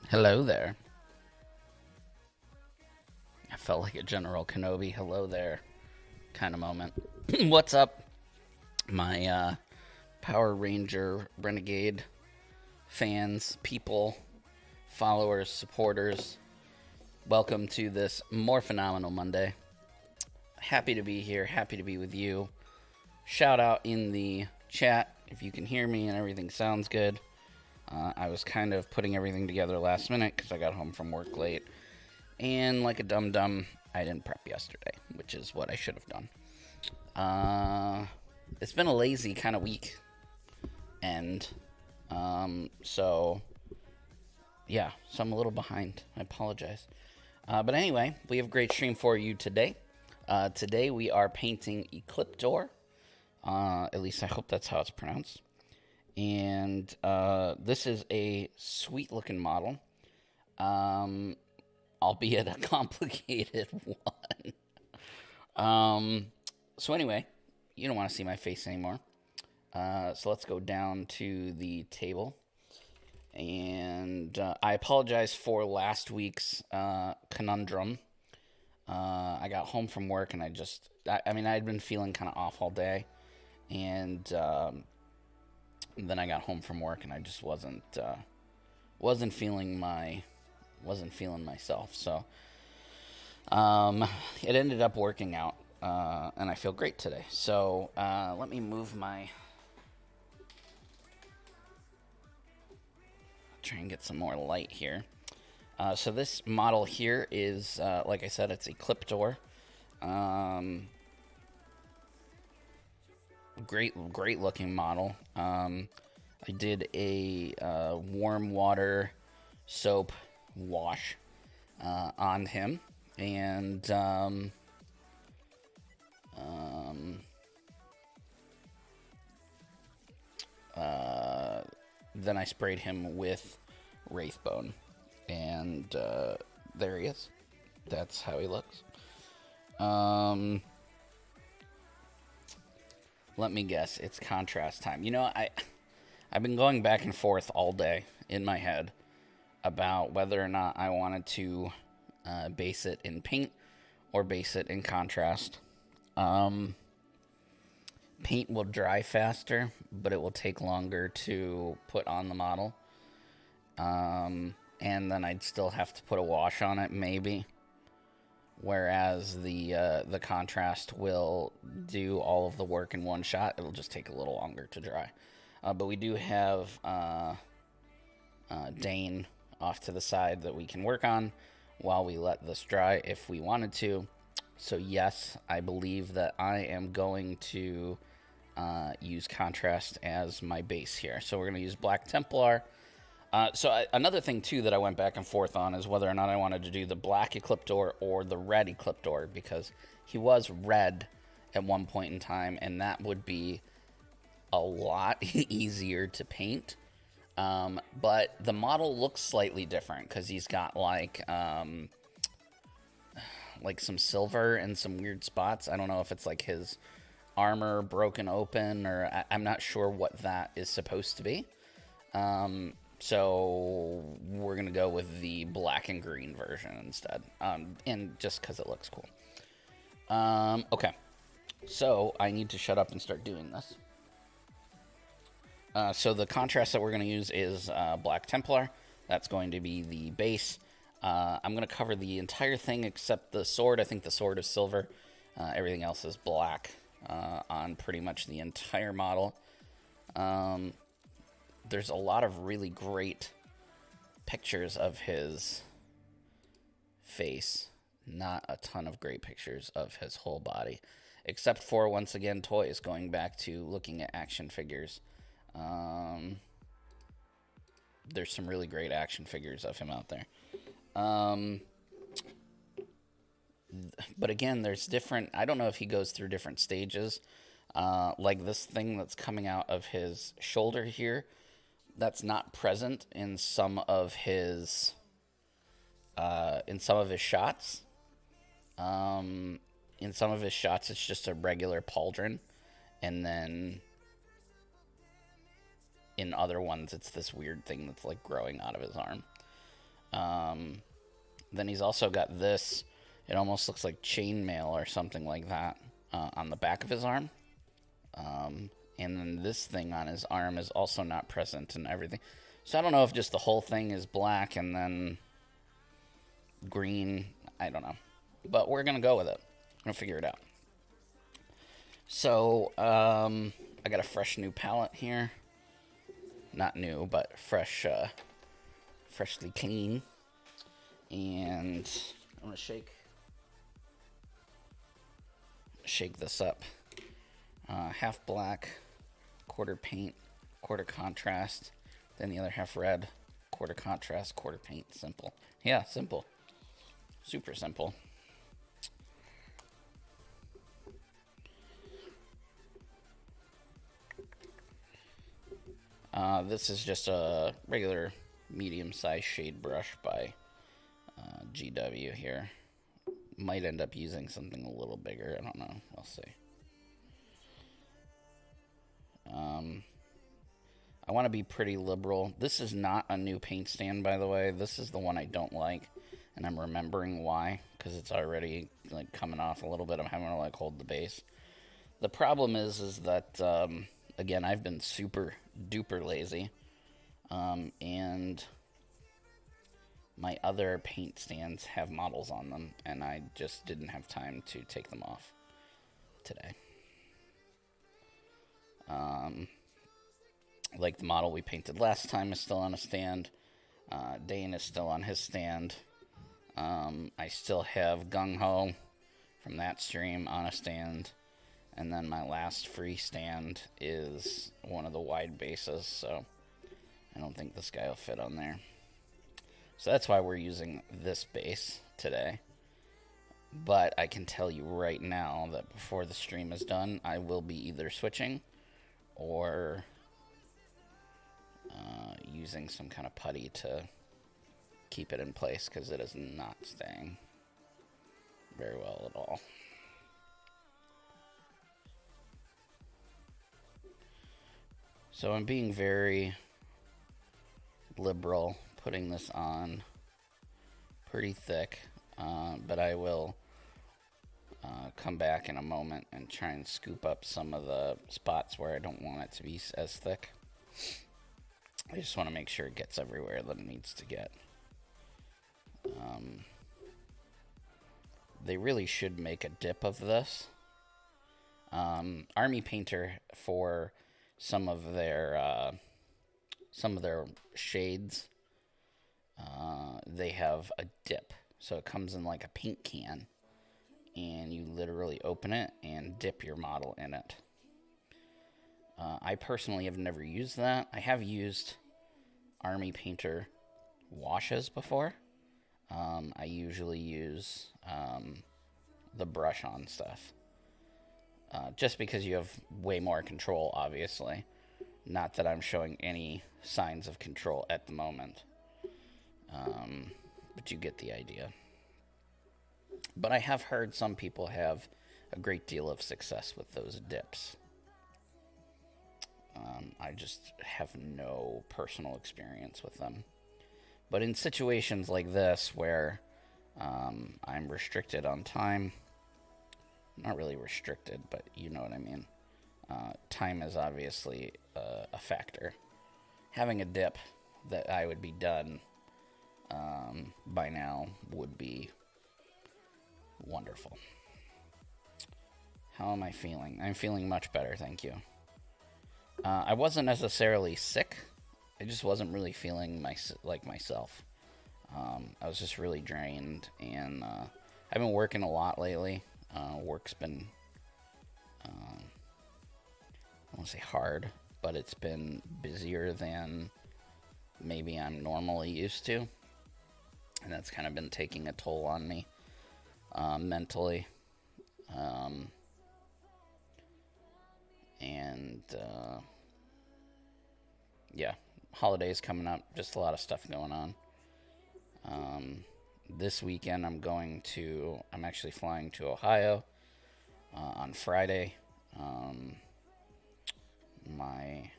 Hello there. I felt like a General Kenobi hello there kind of moment. What's up, my Power Ranger Renegade fans, people, followers, supporters? Welcome to this Morphinominal Monday. Happy to be here, happy to be with you. Shout out in the chat if you can hear me and everything sounds good. I was kind of putting everything together last minute because I got home from work late. And like a dum-dum, I didn't prep yesterday, which is what I should have done. It's been a lazy kind of week. And so I'm a little behind. I apologize. But anyway, we have a great stream for you today. Today we are painting Ecliptor. At least I hope that's how it's pronounced. And this is a sweet-looking model. Albeit a complicated one. So anyway, you don't want to see my face anymore. So let's go down to the table. And I apologize for last week's conundrum. I got home from work and I'd been feeling kind of off all day. And then I got home from work and I just wasn't feeling myself. So it ended up working out, and I feel great today. So let me move try and get some more light here. So this model here is, like I said, it's Ecliptor. Great looking model. I did a warm water soap wash on him, and then I sprayed him with Wraithbone, and there he is. That's how he looks. Let me guess, it's contrast time. You know, I've been going back and forth all day in my head about whether or not I wanted to base it in paint or base it in contrast. Paint will dry faster, but it will take longer to put on the model. And then I'd still have to put a wash on it, maybe. Whereas the contrast will do all of the work in one shot. It'll just take a little longer to dry. But we do have Dane off to the side that we can work on while we let this dry if we wanted to. So yes, I believe that I am going to use contrast as my base here. So we're going to use Black Templar. Another thing too that I went back and forth on is whether or not I wanted to do the black Ecliptor or the red Ecliptor, because he was red at one point in time, and that would be a lot easier to paint. But the model looks slightly different because he's got like some silver and some weird spots. I don't know if it's like his armor broken open, or I'm not sure what that is supposed to be. So we're going to go with the black and green version instead. And just because it looks cool. Okay. So I need to shut up and start doing this. So the contrast that we're going to use is Black Templar. That's going to be the base. I'm going to cover the entire thing except the sword. I think the sword is silver. Everything else is black on pretty much the entire model. There's a lot of really great pictures of his face. Not a ton of great pictures of his whole body. Except for, once again, toys. Going back to looking at action figures. There's some really great action figures of him out there. But again, there's different... I don't know if he goes through different stages. Like this thing that's coming out of his shoulder here. That's not present in some of his shots. In some of his shots, it's just a regular pauldron, and then in other ones, it's this weird thing that's like growing out of his arm. Then he's also got this. It almost looks like chainmail or something like that on the back of his arm. And then this thing on his arm is also not present and everything. So I don't know if just the whole thing is black and then green. I don't know. But we're going to go with it. We're going to figure it out. So I got a fresh new palette here. Not new, but fresh, freshly clean. And I'm going to shake this up. Half black, quarter paint, quarter contrast, then the other half red, quarter contrast, quarter paint. Simple. Yeah, simple. Super simple. This is just a regular medium-sized shade brush by GW here. Might end up using something a little bigger. I don't know. We'll see. I want to be pretty liberal. This is not a new paint stand, by the way. This is the one I don't like, and I'm remembering why, because it's already like coming off a little bit. I'm having to like hold the base. The problem is that again, I've been super duper lazy, and my other paint stands have models on them, and I just didn't have time to take them off today. Like the model we painted last time is still on a stand. Dane is still on his stand. I still have Gung Ho from that stream on a stand. And then my last free stand is one of the wide bases, so I don't think this guy will fit on there. So that's why we're using this base today. But I can tell you right now that before the stream is done, I will be either switching or using some kind of putty to keep it in place, because it is not staying very well at all. So I'm being very liberal, putting this on pretty thick, but I will come back in a moment and try and scoop up some of the spots where I don't want it to be as thick. I just want to make sure it gets everywhere that it needs to get. They really should make a dip of this. Army Painter, for some of their shades, they have a dip. So it comes in like a paint can, and you literally open it and dip your model in it. I personally have never used that. I have used Army Painter washes before. I usually use the brush on stuff. Just because you have way more control, obviously. Not that I'm showing any signs of control at the moment. But you get the idea. But I have heard some people have a great deal of success with those dips. I just have no personal experience with them. But in situations like this where I'm restricted on time, not really restricted, but you know what I mean. Time is obviously a factor. Having a dip that I would be done by now would be wonderful. How am I feeling? I'm feeling much better, thank you. I wasn't necessarily sick. I just wasn't really feeling like myself. I was just really drained, and I've been working a lot lately. Work's been, I don't want to say hard, but it's been busier than maybe I'm normally used to. And that's kind of been taking a toll on me mentally. Yeah, holidays coming up, just a lot of stuff going on. This weekend I'm actually flying to Ohio on Friday. My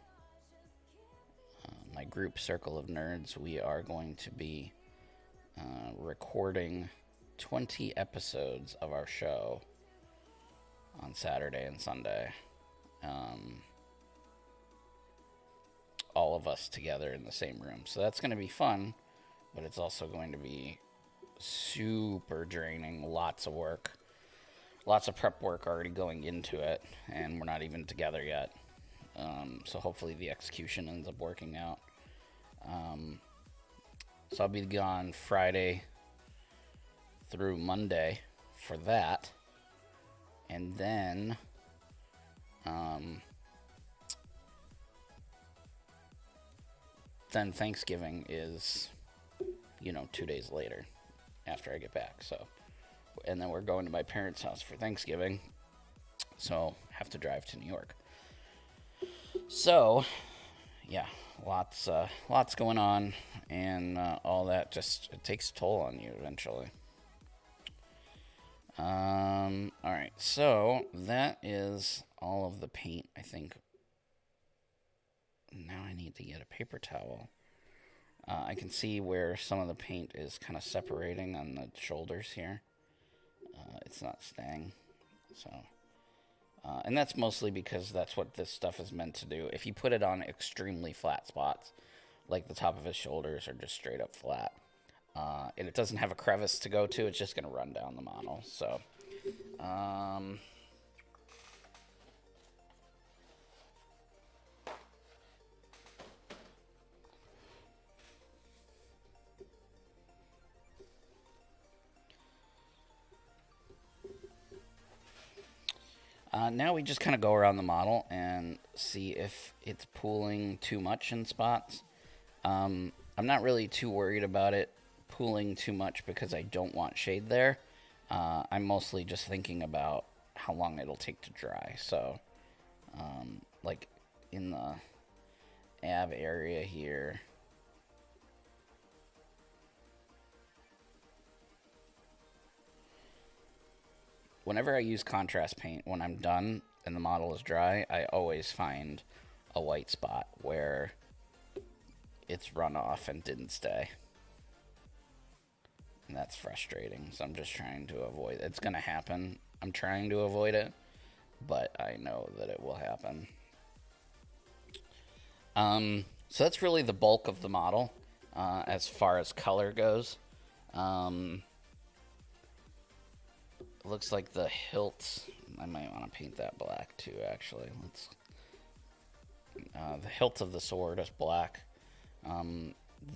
group, Circle of Nerds, we are going to be recording 20 episodes of our show on Saturday and Sunday. All of us together in the same room. So that's going to be fun, but it's also going to be super draining. Lots of work. Lots of prep work already going into it, and we're not even together yet. So hopefully the execution ends up working out. So I'll be gone Friday through Monday for that. And then Thanksgiving is, 2 days later after I get back. So, and then we're going to my parents' house for Thanksgiving. So have to drive to New York. So, yeah, lots going on, and all that it takes a toll on you eventually. All right, so that is all of the paint, I think. Now I need to get a paper towel. I can see where some of the paint is kind of separating on the shoulders here. It's not staying, so... and that's mostly because that's what this stuff is meant to do. If you put it on extremely flat spots, like the top of his shoulders are just straight up flat, and it doesn't have a crevice to go to, it's just going to run down the model. So, now we just kind of go around the model and see if it's pooling too much in spots. I'm not really too worried about it pooling too much because I don't want shade there. I'm mostly just thinking about how long it'll take to dry. So, like in the ab area here, whenever I use contrast paint, when I'm done and the model is dry, I always find a white spot where it's run off and didn't stay. And that's frustrating, so I'm just trying to avoid it. It's going to happen. I'm trying to avoid it, but I know that it will happen. So that's really the bulk of the model as far as color goes. It looks like the hilt, I might want to paint that black too, actually. The hilt of the sword is black.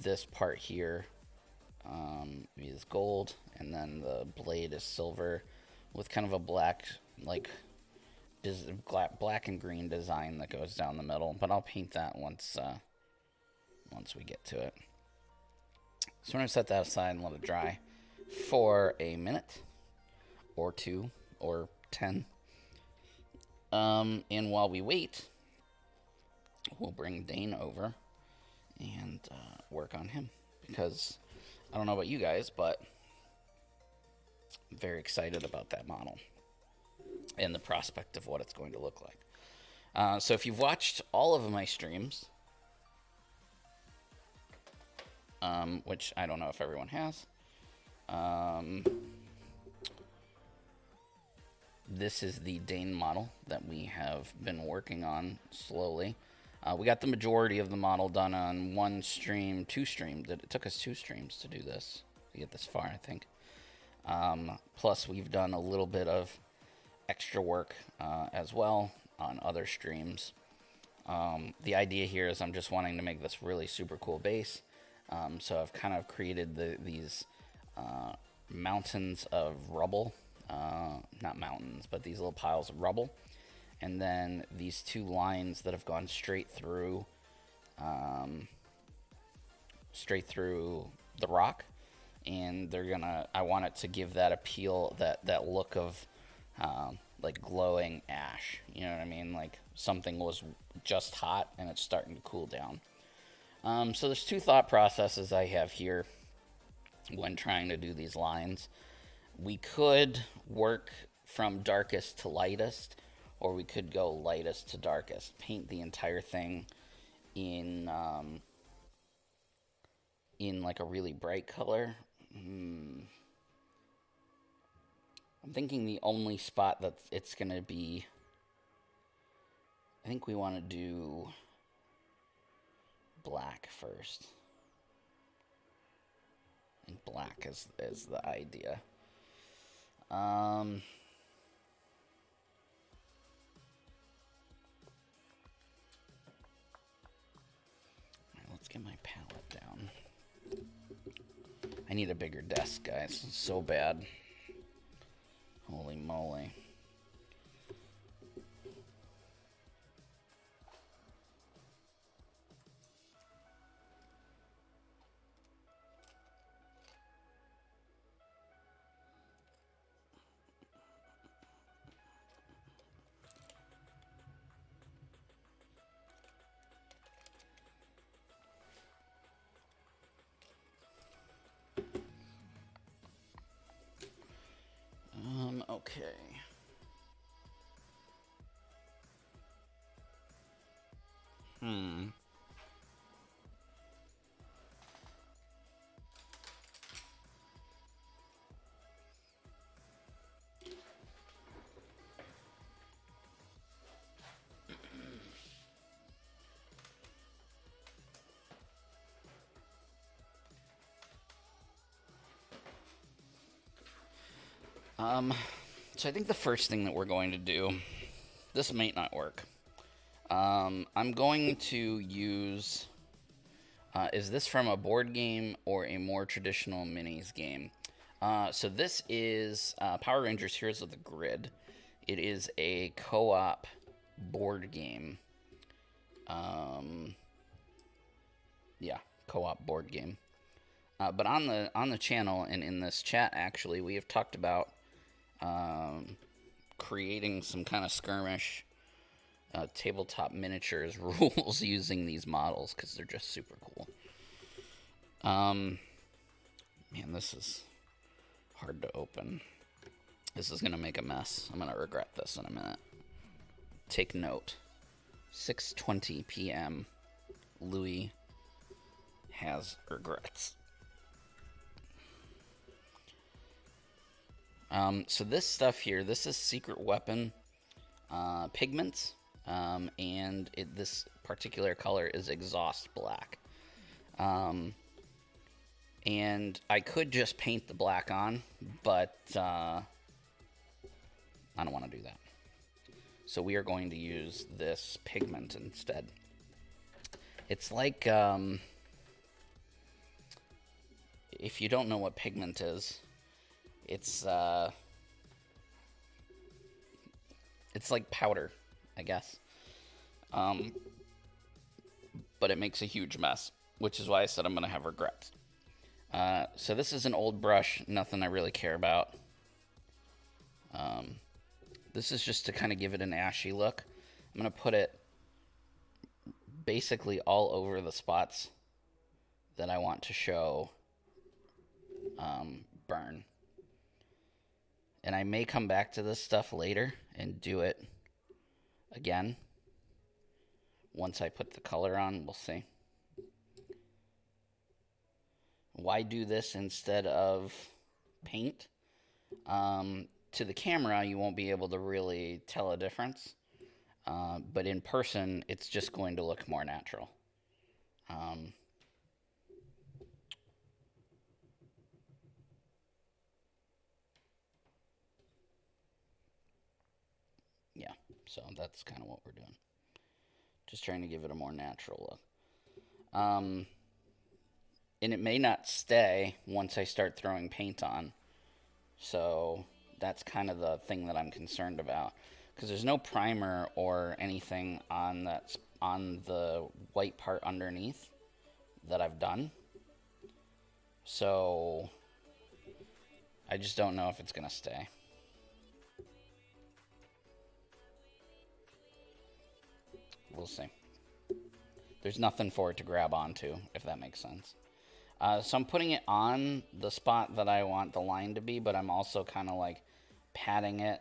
This part here is gold, and then the blade is silver with kind of a black, black and green design that goes down the middle. But I'll paint that once we get to it. So we're going to set that aside and let it dry for a minute or 2 or 10. And while we wait, we'll bring Dane over and work on him, because I don't know about you guys, but I'm very excited about that model and the prospect of what it's going to look like. So if you've watched all of my streams, which I don't know if everyone has, this is the Dane model that we have been working on slowly. We got the majority of the model done on 1 stream, 2 streams. It took us 2 streams to do this, to get this far, I think. Plus, we've done a little bit of extra work as well on other streams. The idea here is I'm just wanting to make this really super cool base. So I've kind of created these mountains of rubble. Not mountains, but these little piles of rubble. And then these 2 lines that have gone straight through the rock. And I want it to give that appeal, that look of like glowing ash. You know what I mean? Like something was just hot and it's starting to cool down. So there's 2 thought processes I have here when trying to do these lines. We could work from darkest to lightest, or we could go lightest to darkest. Paint the entire thing in like a really bright color. I'm thinking the only spot that it's going to be... I think we want to do black first. I think black is the idea. Let's get my palette down. I need a bigger desk, guys. It's so bad. Holy moly. Okay. So I think the first thing that we're going to do, this might not work. I'm going to use, is this from a board game or a more traditional minis game? So this is Power Rangers Heroes of the Grid. It is a co-op board game. Yeah, co-op board game. But on the channel and in this chat, actually, we have talked about creating some kind of skirmish tabletop miniatures rules using these models because they're just super cool. Man, this is hard to open. This is gonna make a mess. I'm gonna regret this in a minute. Take note. 6:20 p.m. Louie has regrets. So this stuff here, this is Secret Weapon pigments, and this particular color is Exhaust Black. And I could just paint the black on, but I don't want to do that. So we are going to use this pigment instead. It's like, if you don't know what pigment is, it's like powder, I guess. But it makes a huge mess, which is why I said I'm going to have regrets. So this is an old brush, nothing I really care about. This is just to kind of give it an ashy look. I'm going to put it basically all over the spots that I want to show burn. And I may come back to this stuff later and do it again. Once I put the color on, we'll see. Why do this instead of paint? To the camera, you won't be able to really tell a difference. But in person, it's just going to look more natural. Yeah, so that's kind of what we're doing. Just trying to give it a more natural look. And it may not stay once I start throwing paint on. So that's kind of the thing that I'm concerned about. Because there's no primer or anything on the white part underneath that I've done. So I just don't know if it's going to stay. We'll see. There's nothing for it to grab onto, if that makes sense. So I'm putting it on the spot that I want the line to be, but I'm also kind of like patting it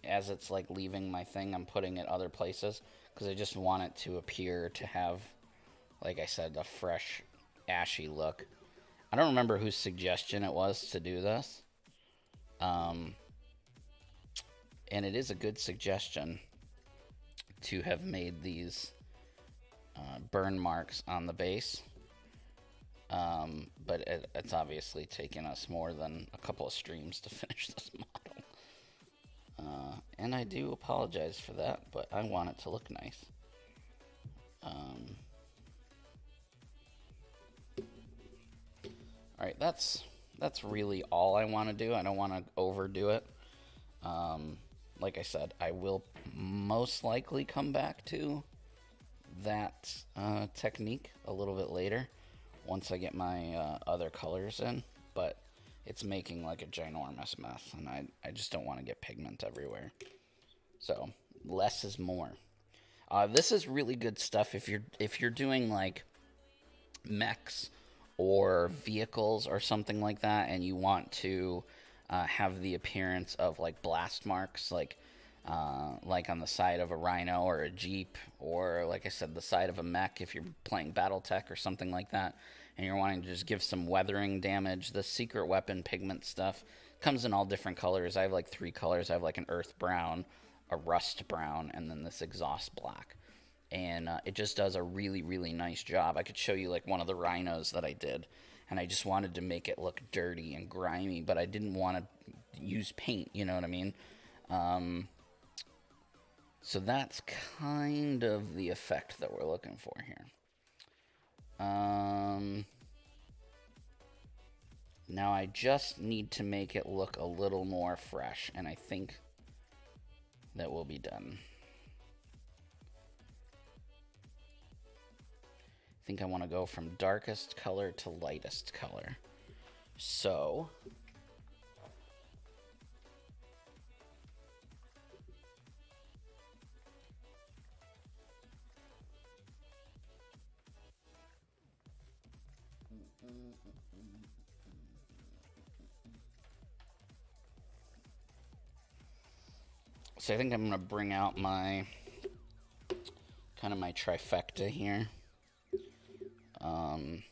as it's like leaving my thing. I'm putting it other places because I just want it to appear to have, like I said, a fresh, ashy look. I don't remember whose suggestion it was to do this. And it is a good suggestion to have made these burn marks on the base. But it's obviously taken us more than a couple of streams to finish this model. And I do apologize for that, but I want it to look nice. Alright, that's really all I want to do. I don't want to overdo it. Like I said, I will most likely come back to that technique a little bit later once I get my other colors in, but it's making like a ginormous mess, and I just don't want to get pigment everywhere. So less is more. This is really good stuff if you're doing like mechs or vehicles or something like that, and you want to have the appearance of like blast marks, like on the side of a Rhino or a Jeep, or like I said, the side of a mech if you're playing BattleTech or something like that, and you're wanting to just give some weathering damage. The secret weapon pigment stuff comes in all different colors. I have like 3 colors. I have like an earth brown, a rust brown, and then this exhaust black. And it just does a really, really nice job. I could show you like one of the Rhinos that I did, and I just wanted to make it look dirty and grimy, but I didn't want to use paint, you know what I mean? So that's kind of the effect that we're looking for here. Now I just need to make it look a little more fresh, and I think that will be done. I think I want to go from darkest color to lightest color. So I think I'm going to bring out my kind of my trifecta here. I'm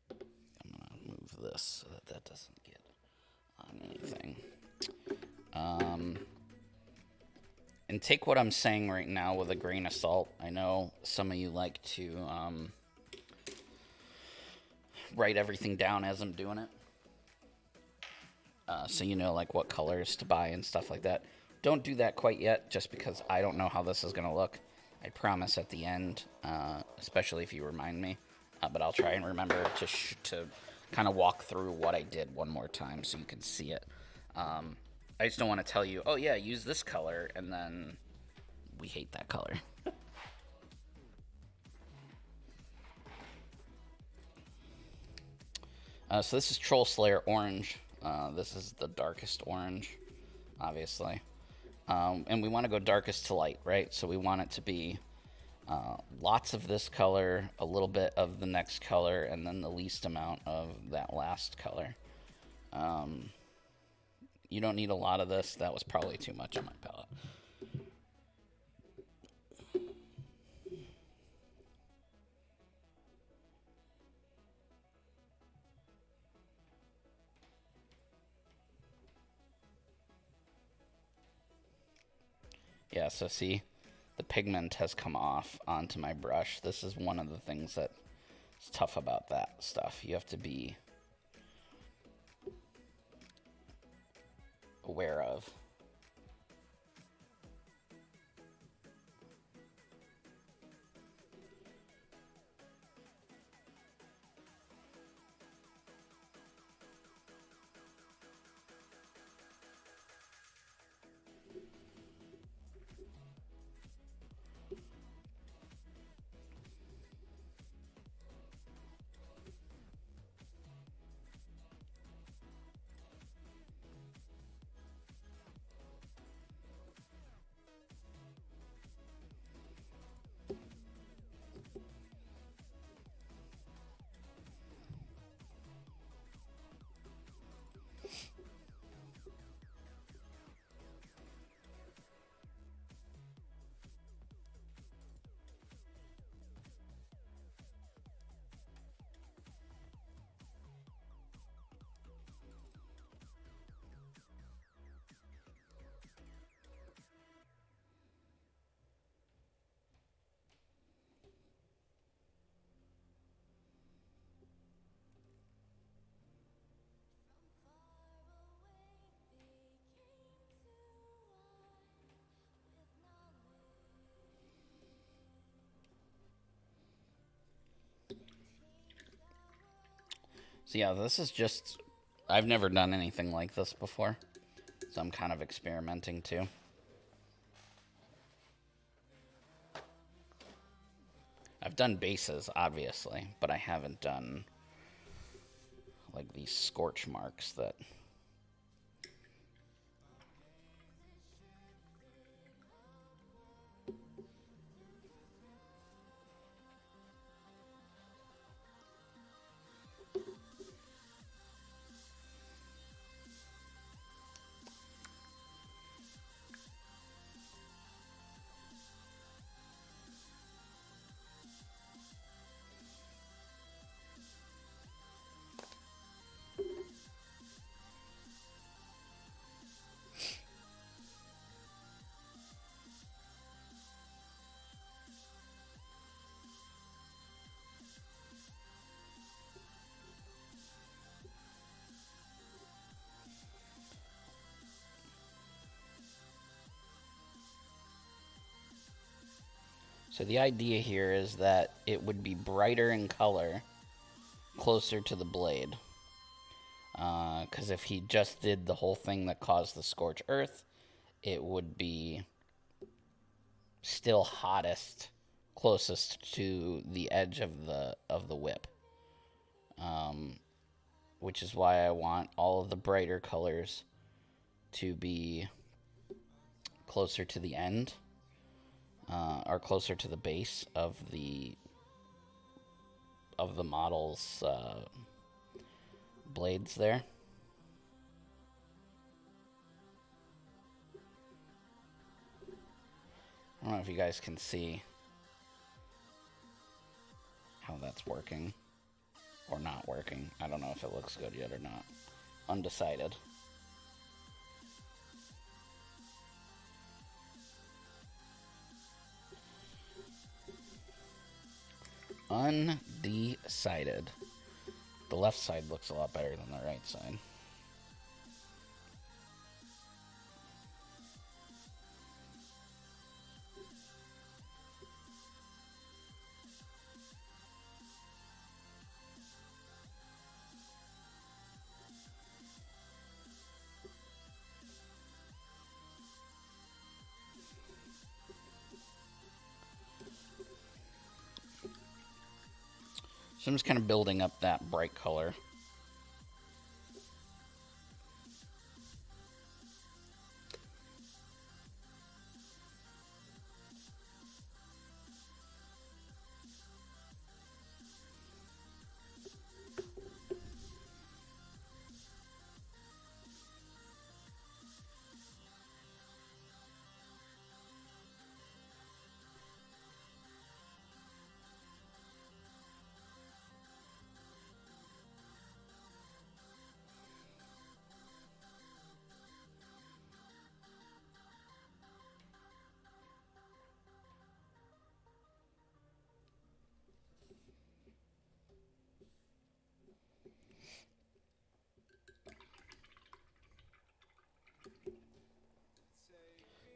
going to move this so that doesn't get on anything. And take what I'm saying right now with a grain of salt. I know some of you like to write everything down as I'm doing it. So you know like what colors to buy and stuff like that. Don't do that quite yet, just because I don't know how this is going to look. I promise at the end, especially if you remind me. But I'll try and remember to kind of walk through what I did one more time so you can see it. I just don't want to tell you, oh yeah, use this color, and then we hate that color. So this is Troll Slayer Orange. This is the darkest orange, obviously. And we want to go darkest to light, right? So we want it to be lots of this color, a little bit of the next color, and then the least amount of that last color. You don't need a lot of this. That was probably too much on my palette. Yeah, so see, the pigment has come off onto my brush. This is one of the things that's tough about that stuff. You have to be aware of. So yeah, this is just... I've never done anything like this before, so I'm kind of experimenting too. I've done bases, obviously, but I haven't done, like, these scorch marks that... So the idea here is that it would be brighter in color closer to the blade. Because if he just did the whole thing that caused the scorch earth, it would be still hottest closest to the edge of the whip. Which is why I want all of the brighter colors to be closer to the end, or closer to the base of the model's blades there. I don't know if you guys can see how that's working or not working. I don't know if it looks good yet or not. Undecided. Undecided. The left side looks a lot better than the right side. So I'm just kind of building up that bright color.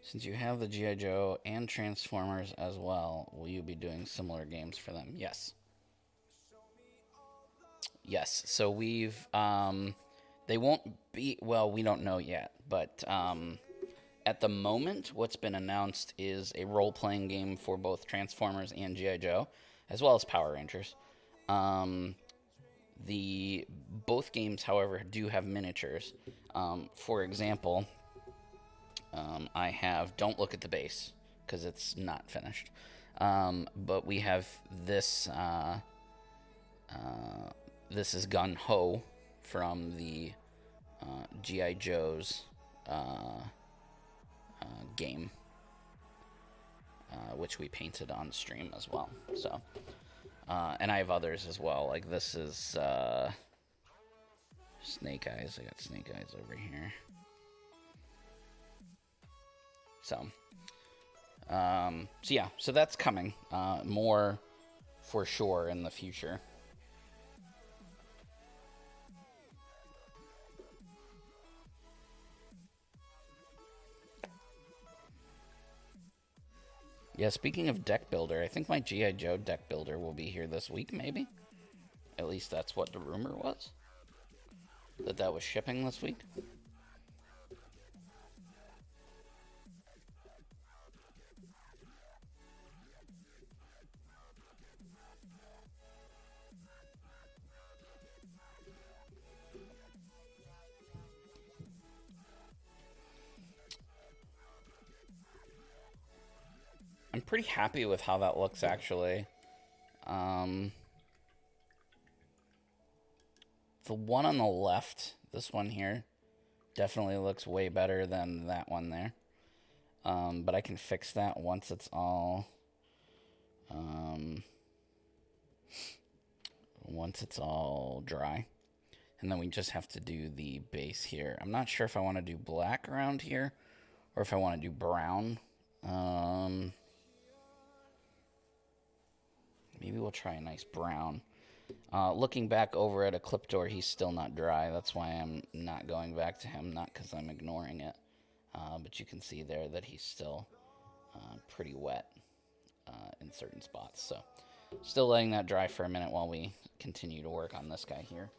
Since you have the G.I. Joe and Transformers as well, will you be doing similar games for them? Yes. Yes. So we've, they won't be, well, we don't know yet, but at the moment, what's been announced is a role-playing game for both Transformers and G.I. Joe, as well as Power Rangers. Both games, however, do have miniatures. For example, I have Don't Look at the Base, because it's not finished. But we have this, this is Gun Ho from the G.I. Joe's game, which we painted on stream as well. So, and I have others as well. Like this is Snake Eyes. I got Snake Eyes over here. So yeah, so that's coming, more for sure in the future. Yeah, speaking of deck builder, I think my G.I. Joe deck builder will be here this week, maybe? At least that's what the rumor was. that was shipping this week. I'm pretty happy with how that looks, actually. The one on the left, this one here, definitely looks way better than that one there. But I can fix that once it's all dry. And then we just have to do the base here. I'm not sure if I want to do black around here or if I want to do brown. Maybe we'll try a nice brown. Looking back over at Ecliptor, he's still not dry. That's why I'm not going back to him, not because I'm ignoring it. But you can see there that he's still pretty wet in certain spots. So still letting that dry for a minute while we continue to work on this guy here.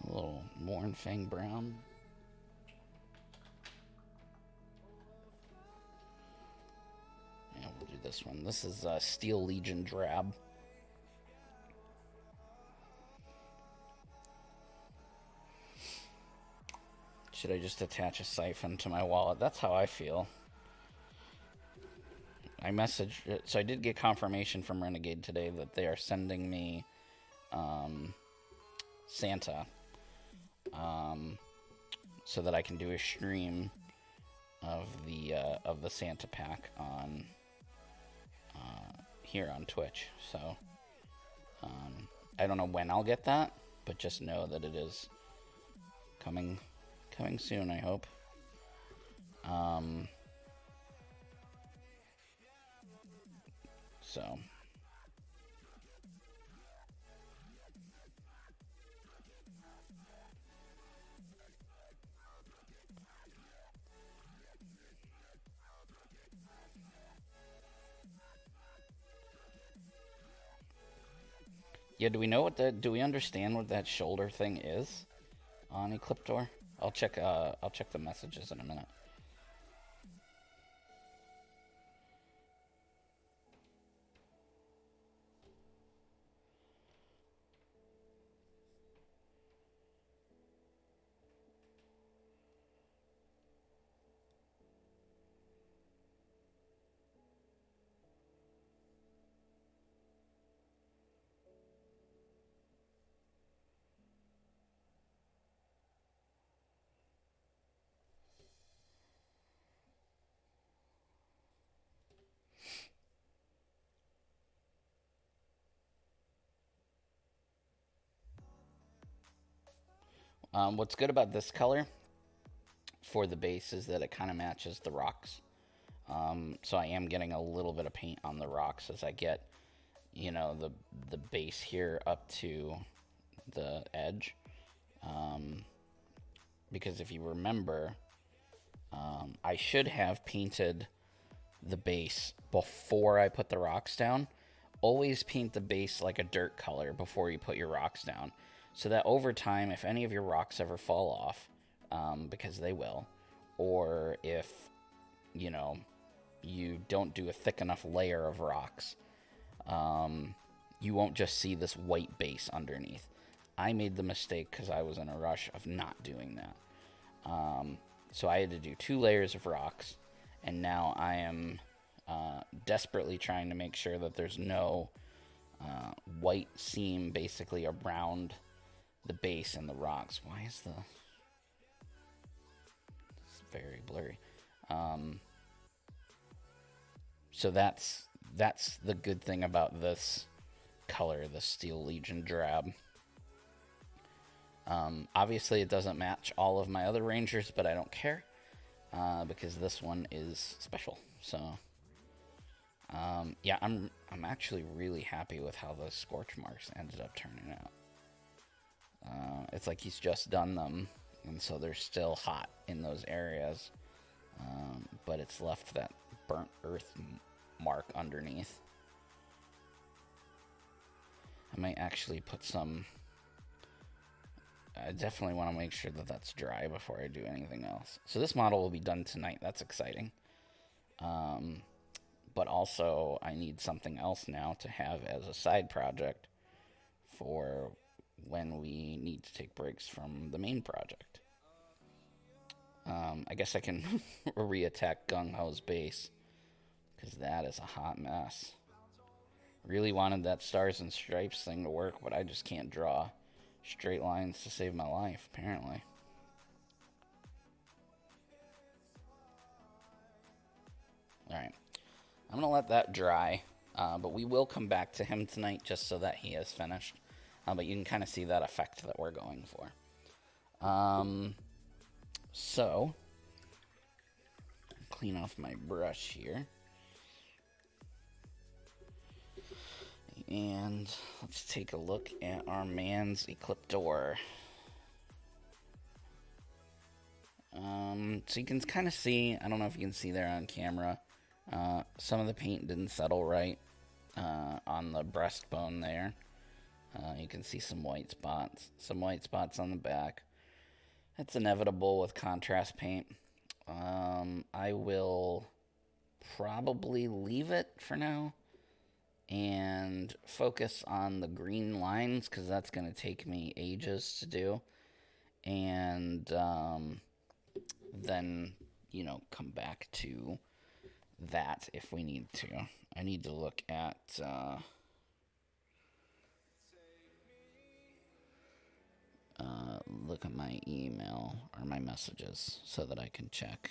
A little Morphinominal brown. Yeah, we'll do this one. This is Steel Legion Drab. Should I just attach a siphon to my wallet? That's how I feel. I messaged, so I did get confirmation from Renegade today that they are sending me Santa, so that I can do a stream of the Santa pack on here on Twitch. So I don't know when I'll get that, but just know that it is coming soon, I hope. So yeah, do we understand what that shoulder thing is on Ecliptor? I'll check the messages in a minute. What's good about this color for the base is that it kind of matches the rocks. So I am getting a little bit of paint on the rocks as I get, you know, the base here up to the edge. Because if you remember, I should have painted the base before I put the rocks down. Always paint the base like a dirt color before you put your rocks down, so that over time, if any of your rocks ever fall off, because they will, or if, you know, you don't do a thick enough layer of rocks, you won't just see this white base underneath. I made the mistake because I was in a rush of not doing that. So I had to do 2 layers of rocks, and now I am desperately trying to make sure that there's no white seam basically around the base and the rocks. Why is it's very blurry. So that's the good thing about this color, the Steel Legion Drab. Obviously it doesn't match all of my other Rangers, but I don't care, because this one is special. So yeah, I'm actually really happy with how those scorch marks ended up turning out. It's like he's just done them, and so they're still hot in those areas, but it's left that burnt earth mark underneath. I might actually put some... I definitely want to make sure that that's dry before I do anything else. So this model will be done tonight. That's exciting. But also, I need something else now to have as a side project for when we need to take breaks from the main project. I guess I can re-attack Gung Ho's base, because that is a hot mess. Really wanted that Stars and Stripes thing to work, but I just can't draw straight lines to save my life, apparently. Alright. I'm going to let that dry, but we will come back to him tonight just so that he is finished. But you can kind of see that effect that we're going for. So, clean off my brush here. And let's take a look at our man's Ecliptor. So you can kind of see, I don't know if you can see there on camera, some of the paint didn't settle right on the breastbone there. You can see some white spots on the back. It's inevitable with contrast paint. I will probably leave it for now and focus on the green lines, because that's going to take me ages to do. And then, come back to that if we need to. I need to look at... look at my email or my messages so that I can check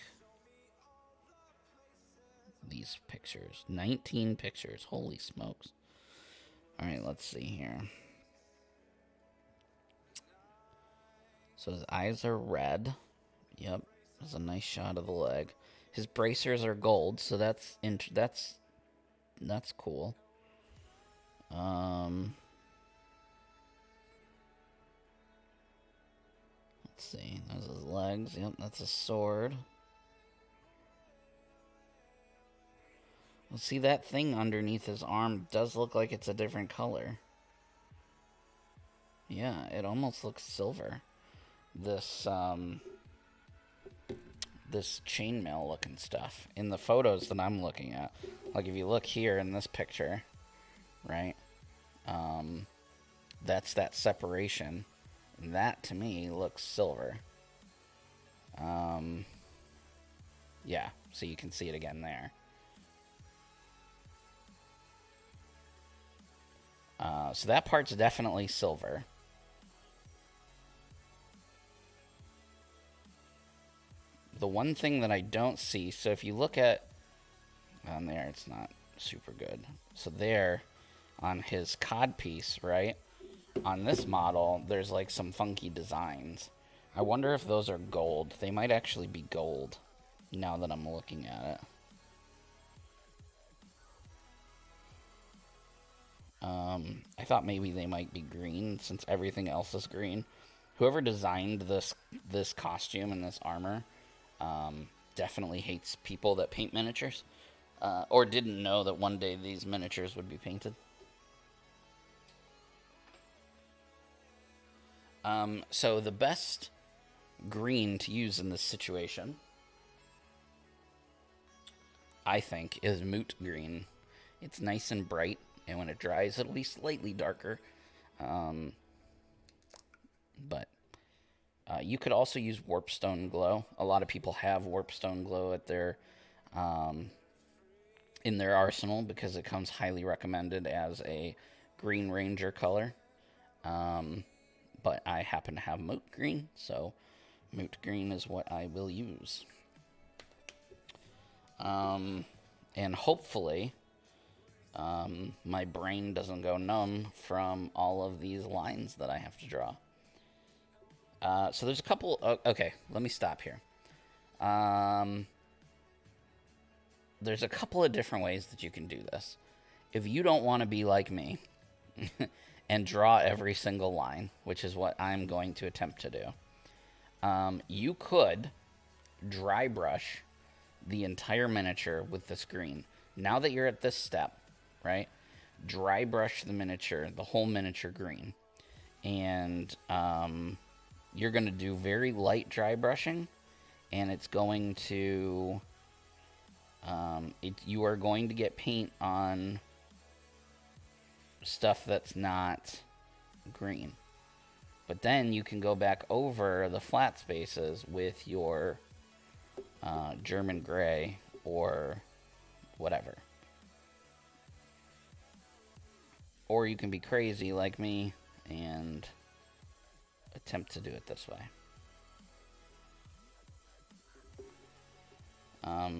these pictures. 19 pictures. Holy smokes. Alright, let's see here. So his eyes are red. Yep. There's a nice shot of the leg. His bracers are gold, so that's cool. Let's see. There's his legs. Yep, that's a sword. Well, see, that thing underneath his arm does look like it's a different color. Yeah, it almost looks silver. This chainmail looking stuff in the photos that I'm looking at. Like if you look here in this picture, right? That's that separation. And that to me looks silver. Yeah, so you can see it again there. So that part's definitely silver. The one thing that I don't see, so if you look at on there, it's not super good. So there, on his codpiece, right? On this model, there's like some funky designs. I wonder if those are gold. They might actually be gold, now that I'm looking at it. I thought maybe they might be green, since everything else is green. Whoever designed this costume and this armor definitely hates people that paint miniatures, or didn't know that one day these miniatures would be painted. So the best green to use in this situation, I think, is moot green. It's nice and bright, and when it dries, it'll be slightly darker. But you could also use Warpstone Glow. A lot of people have Warpstone Glow at their in their arsenal because it comes highly recommended as a Green Ranger color. But I happen to have moot green, so moot green is what I will use. And hopefully, my brain doesn't go numb from all of these lines that I have to draw. So there's a couple... okay, let me stop here. There's a couple of different ways that you can do this. If you don't want to be like me and draw every single line, which is what I'm going to attempt to do, you could dry brush the entire miniature with this green. Now that you're at this step, right, dry brush the miniature, the whole miniature green. And you're going to do very light dry brushing, and it's going to... you are going to get paint on stuff that's not green. But then you can go back over the flat spaces with your German gray or whatever. Or you can be crazy like me and attempt to do it this way.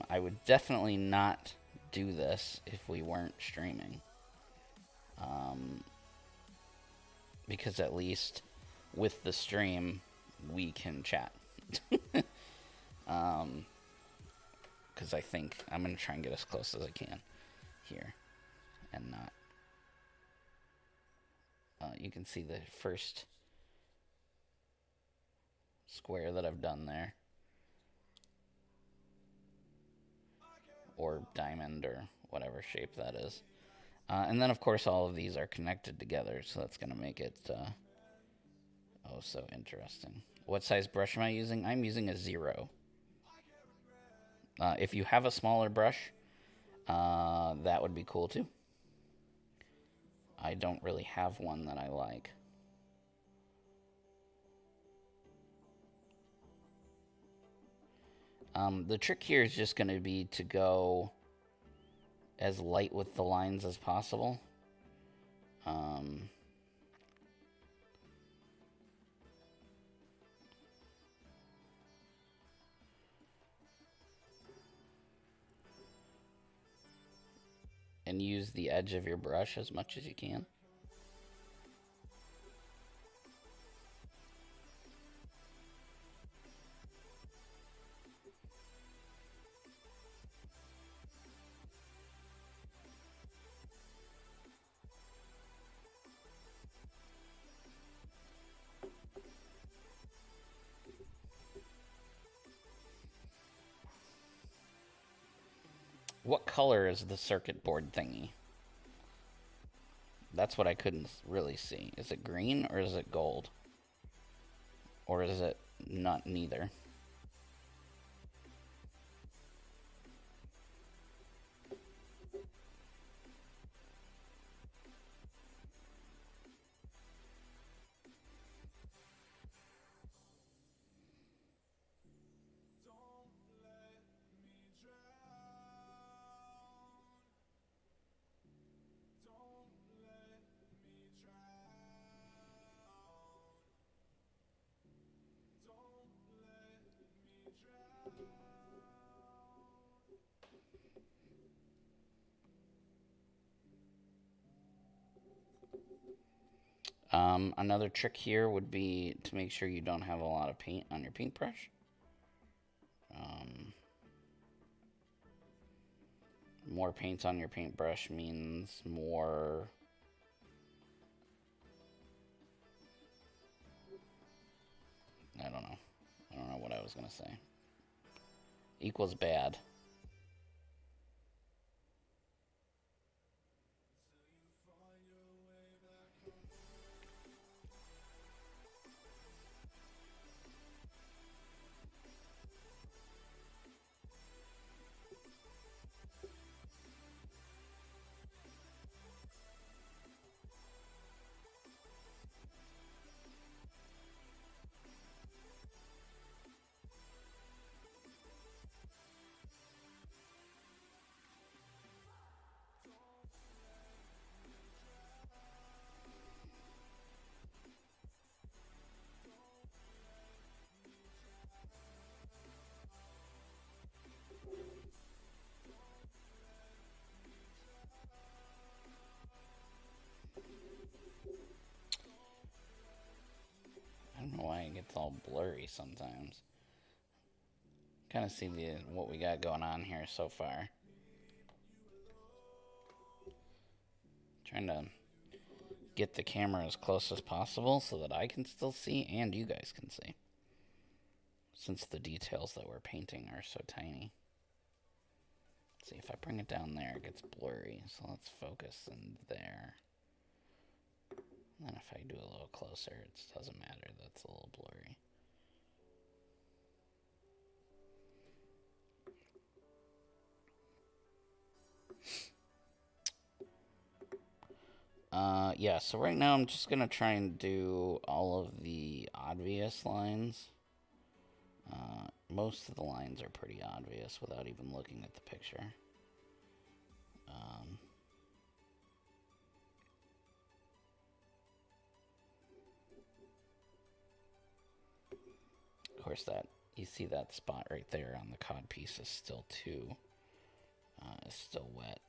I would definitely not do this if we weren't streaming. Because at least with the stream, we can chat. Because I think I'm going to try and get as close as I can here and not. You can see the first square that I've done there. Or diamond or whatever shape that is. And then, of course, all of these are connected together, so that's going to make it oh so interesting. What size brush am I using? I'm using a 0. If you have a smaller brush, that would be cool too. I don't really have one that I like. The trick here is just going to be to go as light with the lines as possible. And use the edge of your brush as much as you can. What color is the circuit board thingy? That's what I couldn't really see. Is it green or is it gold? Or is it not neither? Another trick here would be to make sure you don't have a lot of paint on your paintbrush. More paint on your paintbrush means more... I don't know. I don't know what I was going to say. Equals bad. I don't know why it gets all blurry sometimes. Kind of see what we got going on here so far. Trying to get the camera as close as possible so that I can still see and you guys can see, since the details that we're painting are so tiny. See, if I bring it down there, it gets blurry. So let's focus in there. And then if I do a little closer, it doesn't matter. That's a little blurry. Yeah, so right now I'm just going to try and do all of the obvious lines. Most of the lines are pretty obvious without even looking at the picture. Of course, that you see that spot right there on the cod piece is still is still wet.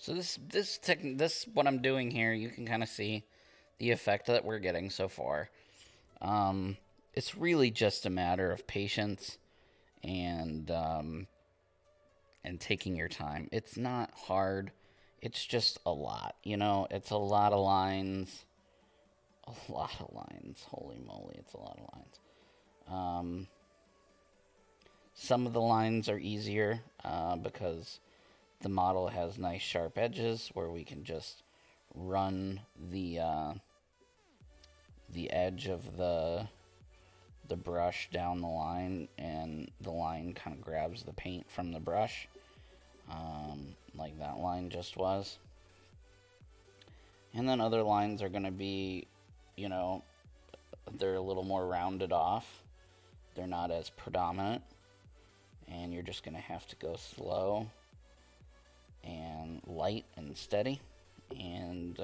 So this what I'm doing here, you can kind of see the effect that we're getting so far. It's really just a matter of patience and taking your time. It's not hard. It's just a lot, you know. It's a lot of lines. A lot of lines. Holy moly, it's a lot of lines. Some of the lines are easier because the model has nice sharp edges where we can just run the edge of the brush down the line, and the line kind of grabs the paint from the brush, like that line just was. And then other lines are going to be, you know, they're a little more rounded off. They're not as predominant, and you're just going to have to go slow and light and steady, and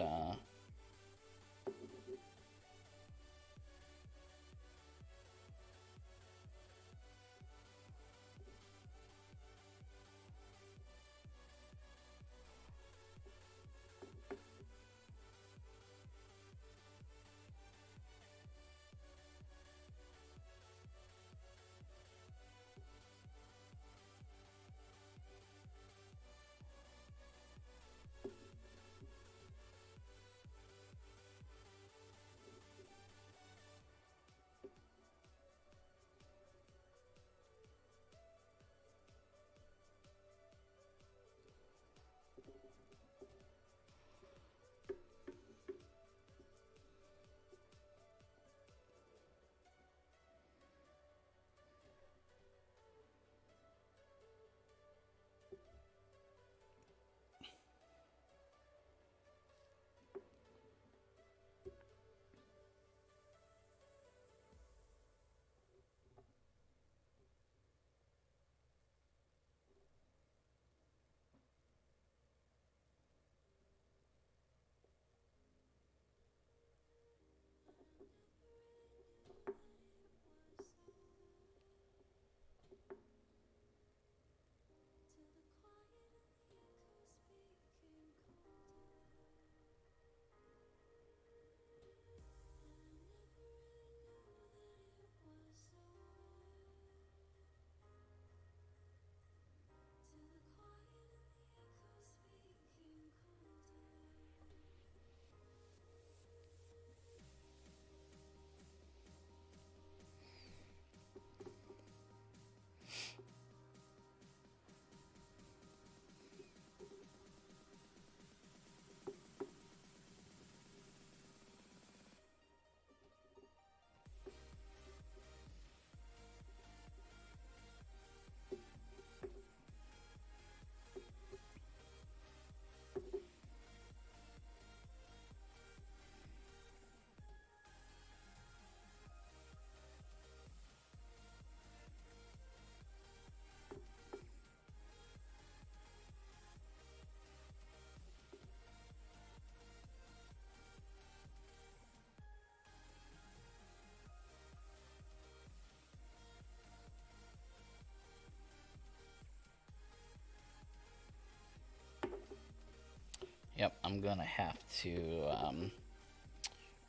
Yep, I'm gonna have to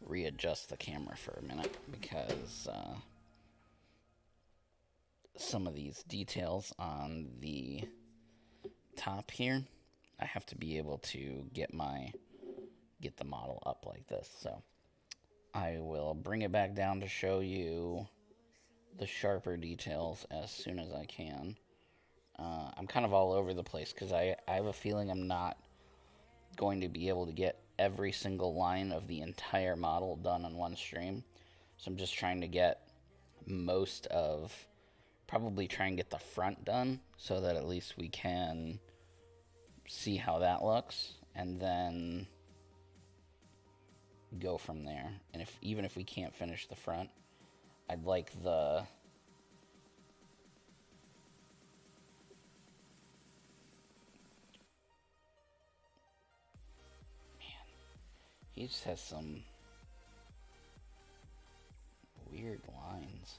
readjust the camera for a minute because some of these details on the top here, I have to be able to get the model up like this. So I will bring it back down to show you the sharper details as soon as I can. I'm kind of all over the place because I have a feeling I'm not going to be able to get every single line of the entire model done on one stream. So I'm just trying to get most of, probably try and get the front done so that at least we can see how that looks and then go from there. And even if we can't finish the front, I'd like the he just has some weird lines.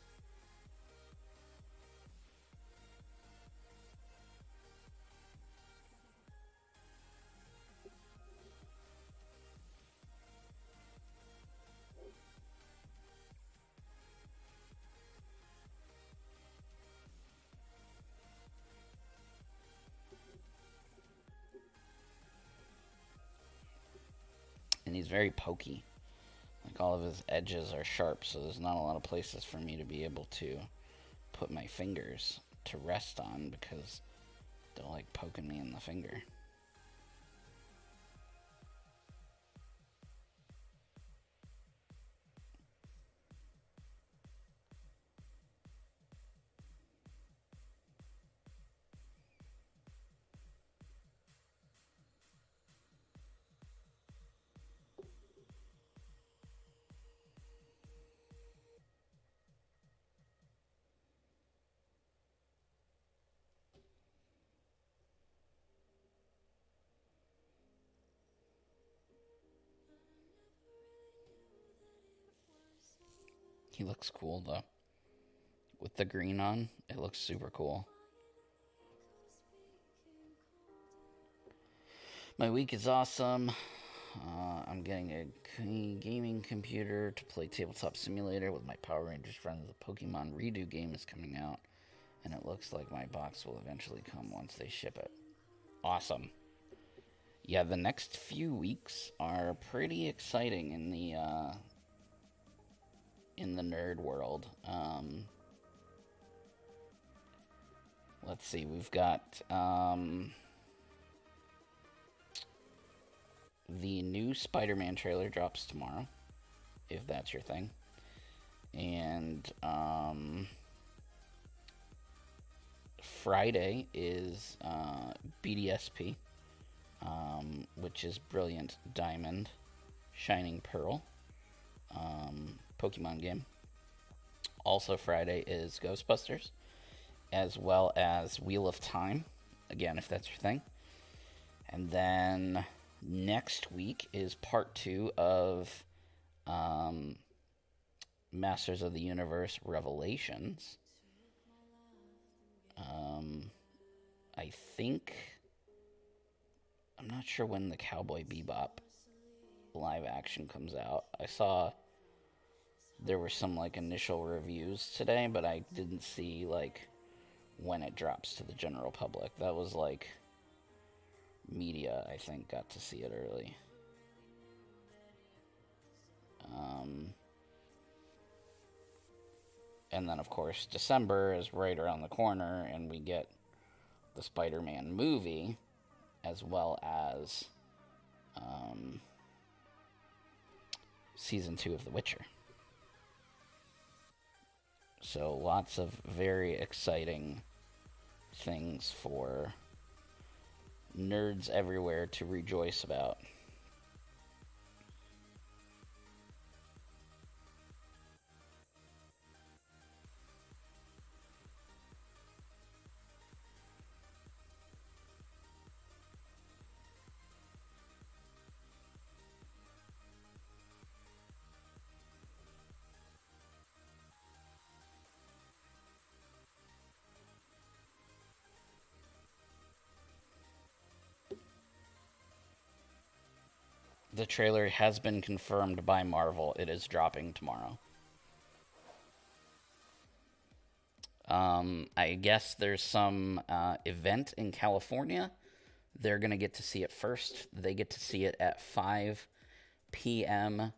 And he's very pokey. Like all of his edges are sharp, so there's not a lot of places for me to be able to put my fingers to rest on because they're like poking me in the finger. He looks cool though. With the green on, it looks super cool. My week is awesome. I'm getting a gaming computer to play Tabletop Simulator with my Power Rangers friends. The Pokemon Redo game is coming out, and it looks like my box will eventually come once they ship it. Awesome. Yeah, the next few weeks are pretty exciting in the nerd world. Let's see, we've got the new Spider-Man trailer drops tomorrow, if that's your thing. And Friday is BDSP, which is Brilliant Diamond, Shining Pearl, Pokemon game. Also Friday is Ghostbusters, as well as Wheel of Time, again, if that's your thing. And then next week is part 2 of Masters of the Universe Revelations. I think, I'm not sure when the Cowboy Bebop live action comes out. I saw there were some like initial reviews today, but I didn't see like when it drops to the general public. That was like media, I think, got to see it early. And then, of course, December is right around the corner, and we get the Spider-Man movie, as well as Season 2 of The Witcher. So lots of very exciting things for nerds everywhere to rejoice about. The trailer has been confirmed by Marvel. It is dropping tomorrow. I guess there's some event in California. They're going to get to see it first. They get to see it at 5 p.m.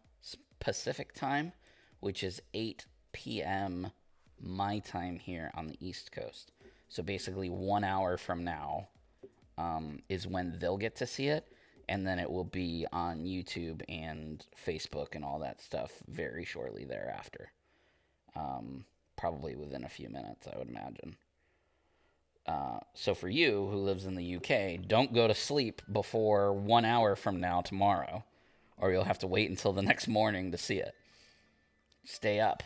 Pacific time, which is 8 p.m. my time here on the East Coast. So basically 1 hour from now is when they'll get to see it. And then it will be on YouTube and Facebook and all that stuff very shortly thereafter. Probably within a few minutes, I would imagine. So for you, who lives in the UK, don't go to sleep before 1 hour from now tomorrow, or you'll have to wait until the next morning to see it. Stay up.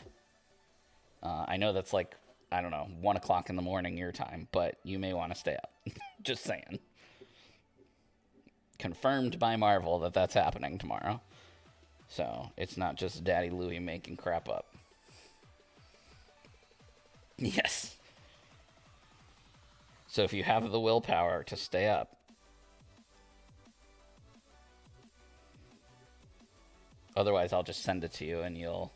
I know that's like, I don't know, 1 o'clock in the morning your time, but you may want to stay up. Just saying. Confirmed by Marvel that that's happening tomorrow. So it's not just Daddy Louie making crap up. Yes. So if you have the willpower to stay up. Otherwise, I'll just send it to you and you'll...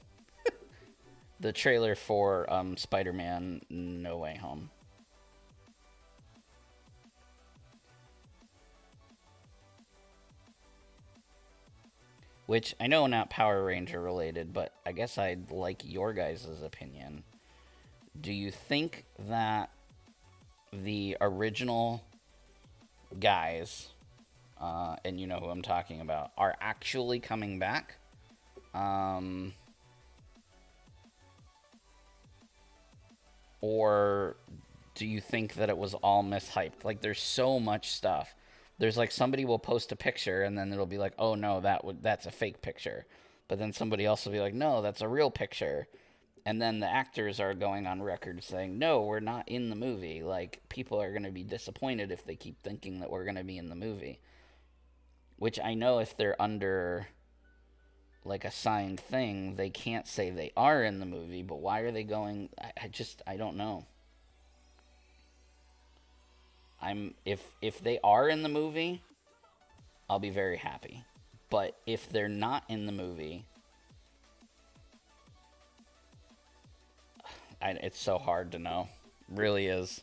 The trailer for Spider-Man No Way Home. Which, I know not Power Ranger related, but I guess I'd like your guys' opinion. Do you think that the original guys, and you know who I'm talking about, are actually coming back? Or do you think that it was all mishyped? Like, there's so much stuff. There's like somebody will post a picture and then it'll be like, oh no, that's a fake picture. But then somebody else will be like, no, that's a real picture. And then the actors are going on record saying, no, we're not in the movie. Like, people are going to be disappointed if they keep thinking that we're going to be in the movie. Which I know if they're under like a signed thing, they can't say they are in the movie, but why are they going? I don't know. If they are in the movie, I'll be very happy. But if they're not in the movie, it's so hard to know. Really is.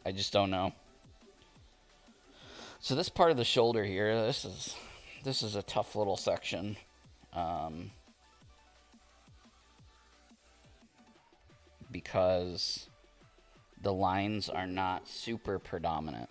I just don't know. So this part of the shoulder here, this is a tough little section. Because the lines are not super predominant.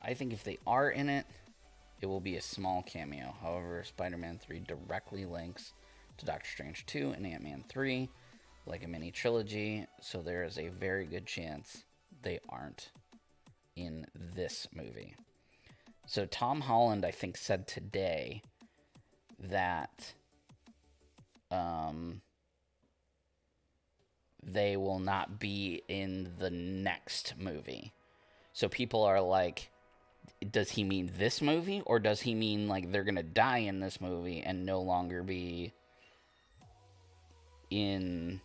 I think if they are in it, it will be a small cameo. However, Spider-Man 3 directly links to Doctor Strange 2 and Ant-Man 3, like a mini trilogy, so there is a very good chance they aren't in this movie. So Tom Holland, I think, said today that they will not be in the next movie. So people are like, does he mean this movie, or does he mean like they're gonna die in this movie and no longer be in,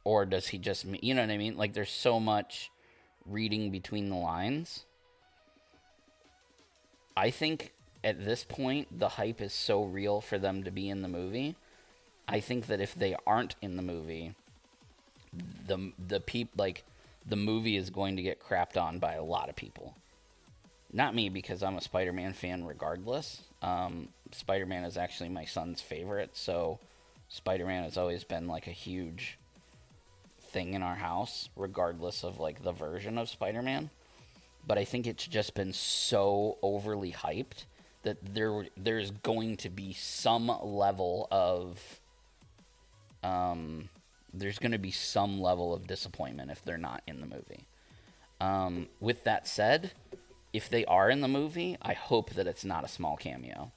or does he just mean, you know what I mean? Like, there's so much reading between the lines. I think at this point the hype is so real for them to be in the movie. I think that if they aren't in the movie, the movie is going to get crapped on by a lot of people. Not me, because I'm a Spider-Man fan regardless. Spider-Man is actually my son's favorite, so Spider-Man has always been like a huge thing in our house, regardless of like the version of Spider-Man. But I think it's just been so overly hyped that there's going to be some level of there's going to be some level of disappointment if they're not in the movie. With that said, if they are in the movie, I hope that it's not a small cameo.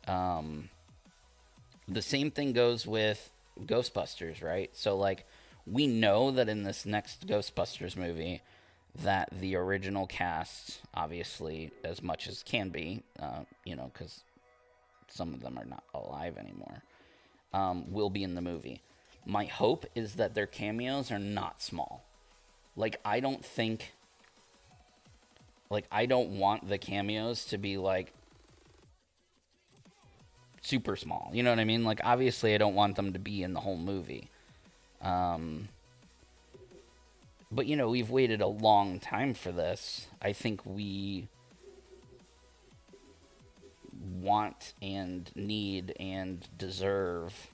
The same thing goes with Ghostbusters, right? So, like, we know that in this next Ghostbusters movie that the original cast, obviously, as much as can be, because some of them are not alive anymore, will be in the movie. My hope is that their cameos are not small. Like, I don't want the cameos to be, like, super small. You know what I mean? Like, obviously, I don't want them to be in the whole movie. But, we've waited a long time for this. I think we want and need and deserve,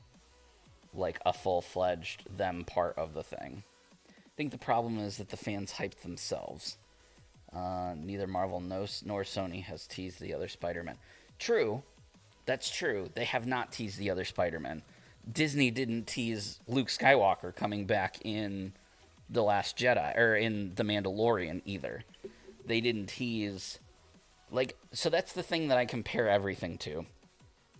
like, a full-fledged them part of the thing. I think the problem is that the fans hyped themselves. Neither Marvel nor Sony has teased the other Spider-Man. True. That's true. They have not teased the other Spider-Man. Disney didn't tease Luke Skywalker coming back in The Last Jedi, or in The Mandalorian either. They didn't tease, so that's the thing that I compare everything to,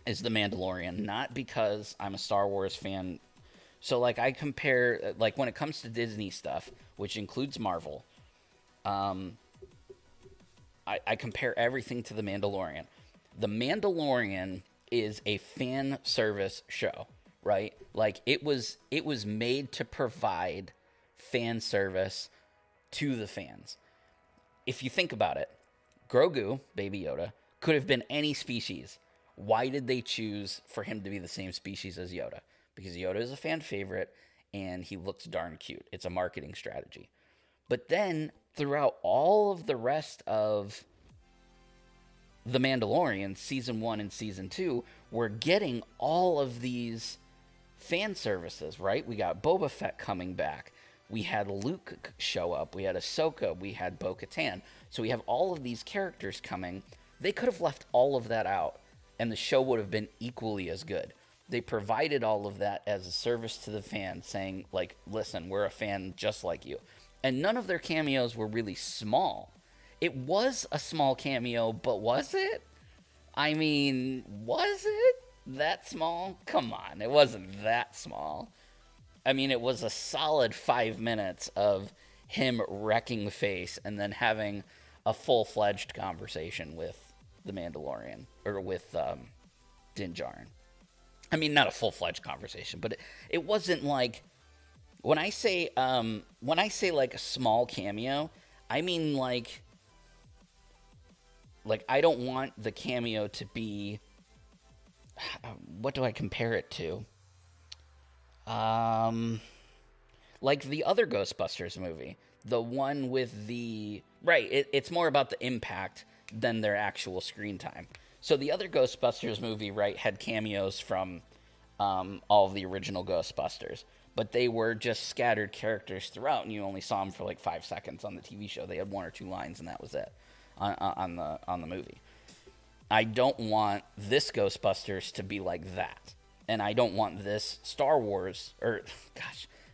is The Mandalorian. Not because I'm a Star Wars fan. So, I compare, when it comes to Disney stuff, which includes Marvel, I compare everything to The Mandalorian. The Mandalorian is a fan service show, right? Like, it was made to provide fan service to the fans. If you think about it, Grogu, Baby Yoda, could have been any species. Why did they choose for him to be the same species as Yoda? Because Yoda is a fan favorite, and he looks darn cute. It's a marketing strategy. But then, throughout all of the rest of The Mandalorian, Season 1 and Season 2, we're getting all of these fan services, right? We got Boba Fett coming back. We had Luke show up. We had Ahsoka. We had Bo-Katan. So we have all of these characters coming. They could have left all of that out, and the show would have been equally as good. They provided all of that as a service to the fans, saying, like, listen, we're a fan just like you. And none of their cameos were really small. It was a small cameo, but was it? I mean, was it that small? Come on, it wasn't that small. I mean, it was a solid 5 minutes of him wrecking face and then having a full-fledged conversation with the Mandalorian, or with Din Djarin. I mean, not a full-fledged conversation, but it wasn't like, when I say like a small cameo, I mean like I don't want the cameo to be, what do I compare it to? Like the other Ghostbusters movie, the one with the, right, it's more about the impact than their actual screen time. So the other Ghostbusters movie, right, had cameos from all of the original Ghostbusters, but they were just scattered characters throughout, and you only saw them for like 5 seconds on the TV show. They had 1 or 2 lines, and that was it on the movie. I don't want this Ghostbusters to be like that, and I don't want this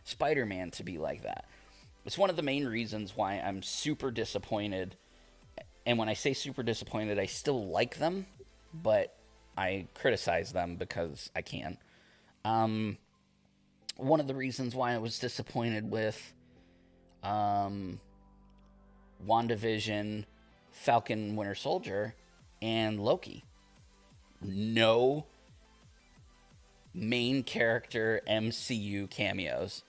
Spider-Man to be like that. It's one of the main reasons why I'm super disappointed. And when I say super disappointed, I still like them, but I criticize them because I can. One of the reasons why I was disappointed with WandaVision, Falcon Winter Soldier, and Loki. No main character MCU cameos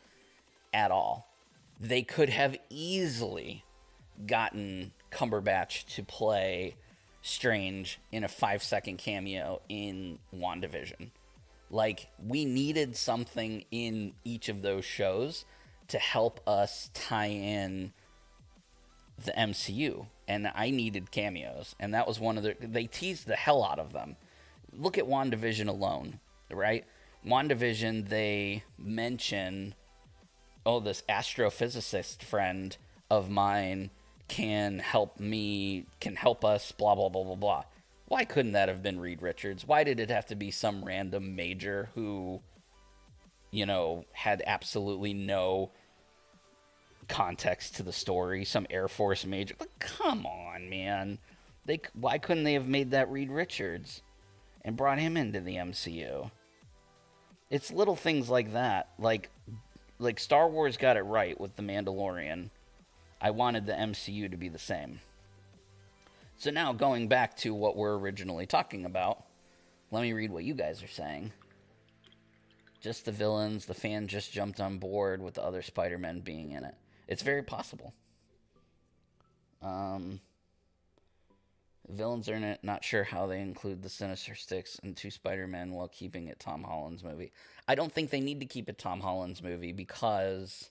at all. They could have easily gotten Cumberbatch to play Strange in a 5-second cameo in WandaVision. Like, we needed something in each of those shows to help us tie in the MCU, and I needed cameos, and that was one of they teased the hell out of them. Look at WandaVision alone, right? WandaVision, they mention, this astrophysicist friend of mine can help us, blah, blah, blah, blah, blah. Why couldn't that have been Reed Richards? Why did it have to be some random major who, had absolutely no context to the story. Some Air Force major. But come on, man. Why couldn't they have made that Reed Richards and brought him into the MCU? It's little things like that. Like Star Wars got it right with The Mandalorian. I wanted the MCU to be the same. So now going back to what we're originally talking about, let me read what you guys are saying. Just the villains, the fan just jumped on board with the other Spider-Men being in it. It's very possible. Villains are in it. Not sure how they include the Sinister Six and 2 Spider-Men while keeping it Tom Holland's movie. I don't think they need to keep it Tom Holland's movie because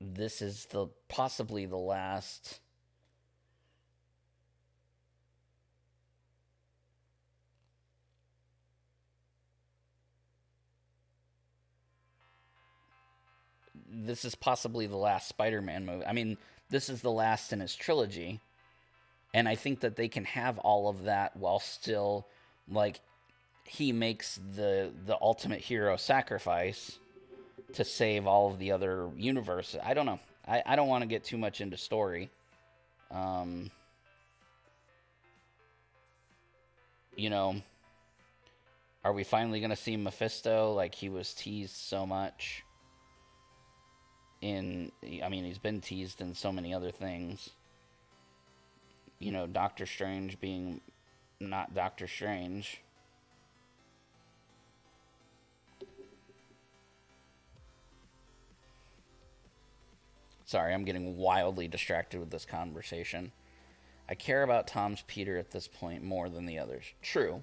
this is possibly the last. This is possibly the last Spider-Man movie. I mean, this is the last in his trilogy. And I think that they can have all of that while still, he makes the ultimate hero sacrifice to save all of the other universes. I don't know. I don't want to get too much into story. Are we finally going to see Mephisto like he was teased so much? He's been teased in so many other things. Doctor Strange being not Doctor Strange. Sorry, I'm getting wildly distracted with this conversation. I care about Tom's Peter at this point more than the others. True.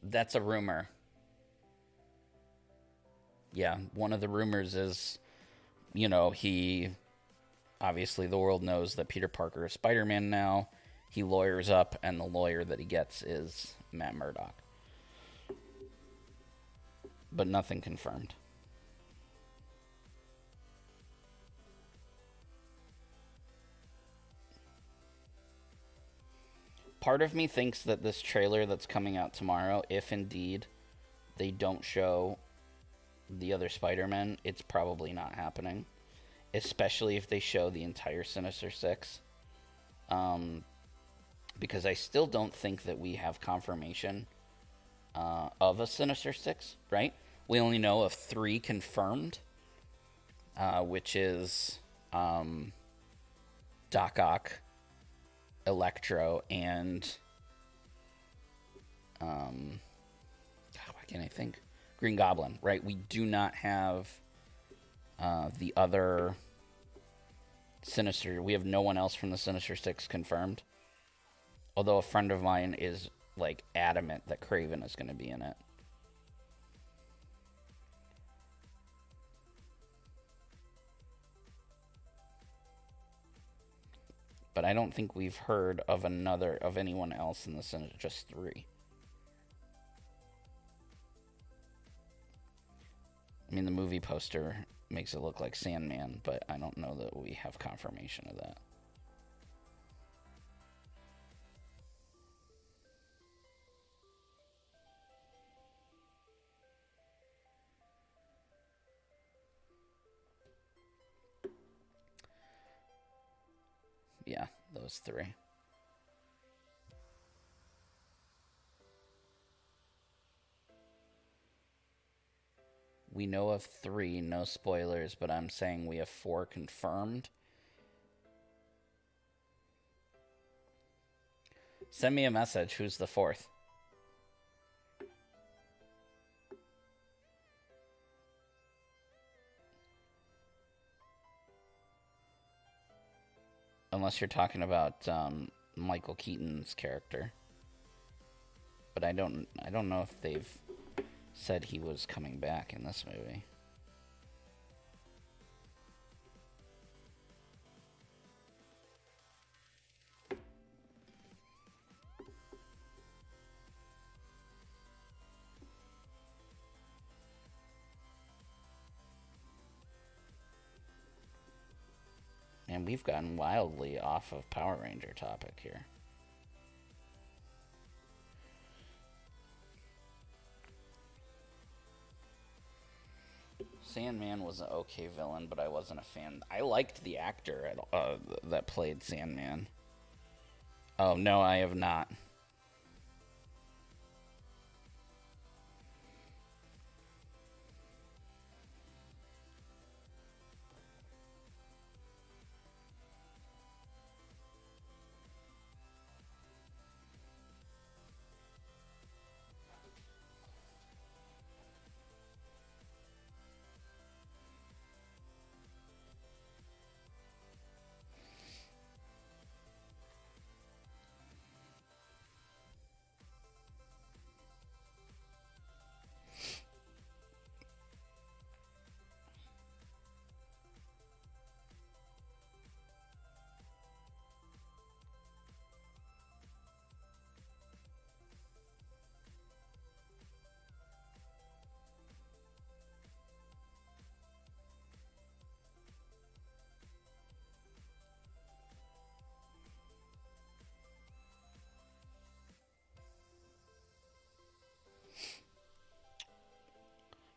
That's a rumor. Yeah, one of the rumors is, he... Obviously, the world knows that Peter Parker is Spider-Man now. He lawyers up, and the lawyer that he gets is Matt Murdock. But nothing confirmed. Part of me thinks that this trailer that's coming out tomorrow, if indeed they don't show the other Spider-Man, it's probably not happening. Especially if they show the entire Sinister Six. Because I still don't think that we have confirmation of a Sinister Six, right? We only know of 3 confirmed, which is Doc Ock, Electro, and why can't I think? Green Goblin, right? We do not have the other Sinister. We have no one else from the Sinister Six confirmed. Although a friend of mine is adamant that Kraven is going to be in it. But I don't think we've heard of anyone else in the Sinister. Just 3. I mean, the movie poster makes it look like Sandman, but I don't know that we have confirmation of that. Yeah, those 3. We know of 3, no spoilers, but I'm saying we have 4 confirmed. Send me a message. Who's the 4th? Unless you're talking about Michael Keaton's character. But I don't know if they've said he was coming back in this movie. And we've gotten wildly off of Power Ranger topic here. Sandman was an okay villain, but I wasn't a fan. I liked the actor that played Sandman. Oh, no, I have not.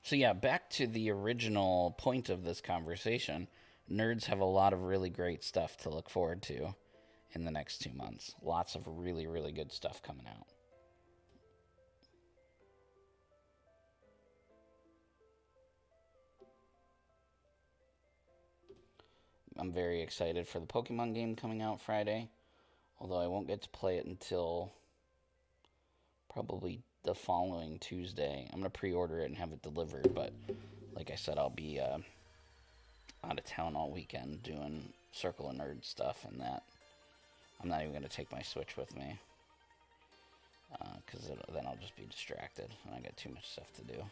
So yeah, back to the original point of this conversation. Nerds have a lot of really great stuff to look forward to in the next 2 months. Lots of really, really good stuff coming out. I'm very excited for the Pokemon game coming out Friday, although I won't get to play it until probably the following Tuesday. I'm going to pre-order it and have it delivered, but like I said, I'll be out of town all weekend doing Circle of Nerd stuff, and that I'm not even going to take my Switch with me, because then I'll just be distracted, and I got too much stuff to do.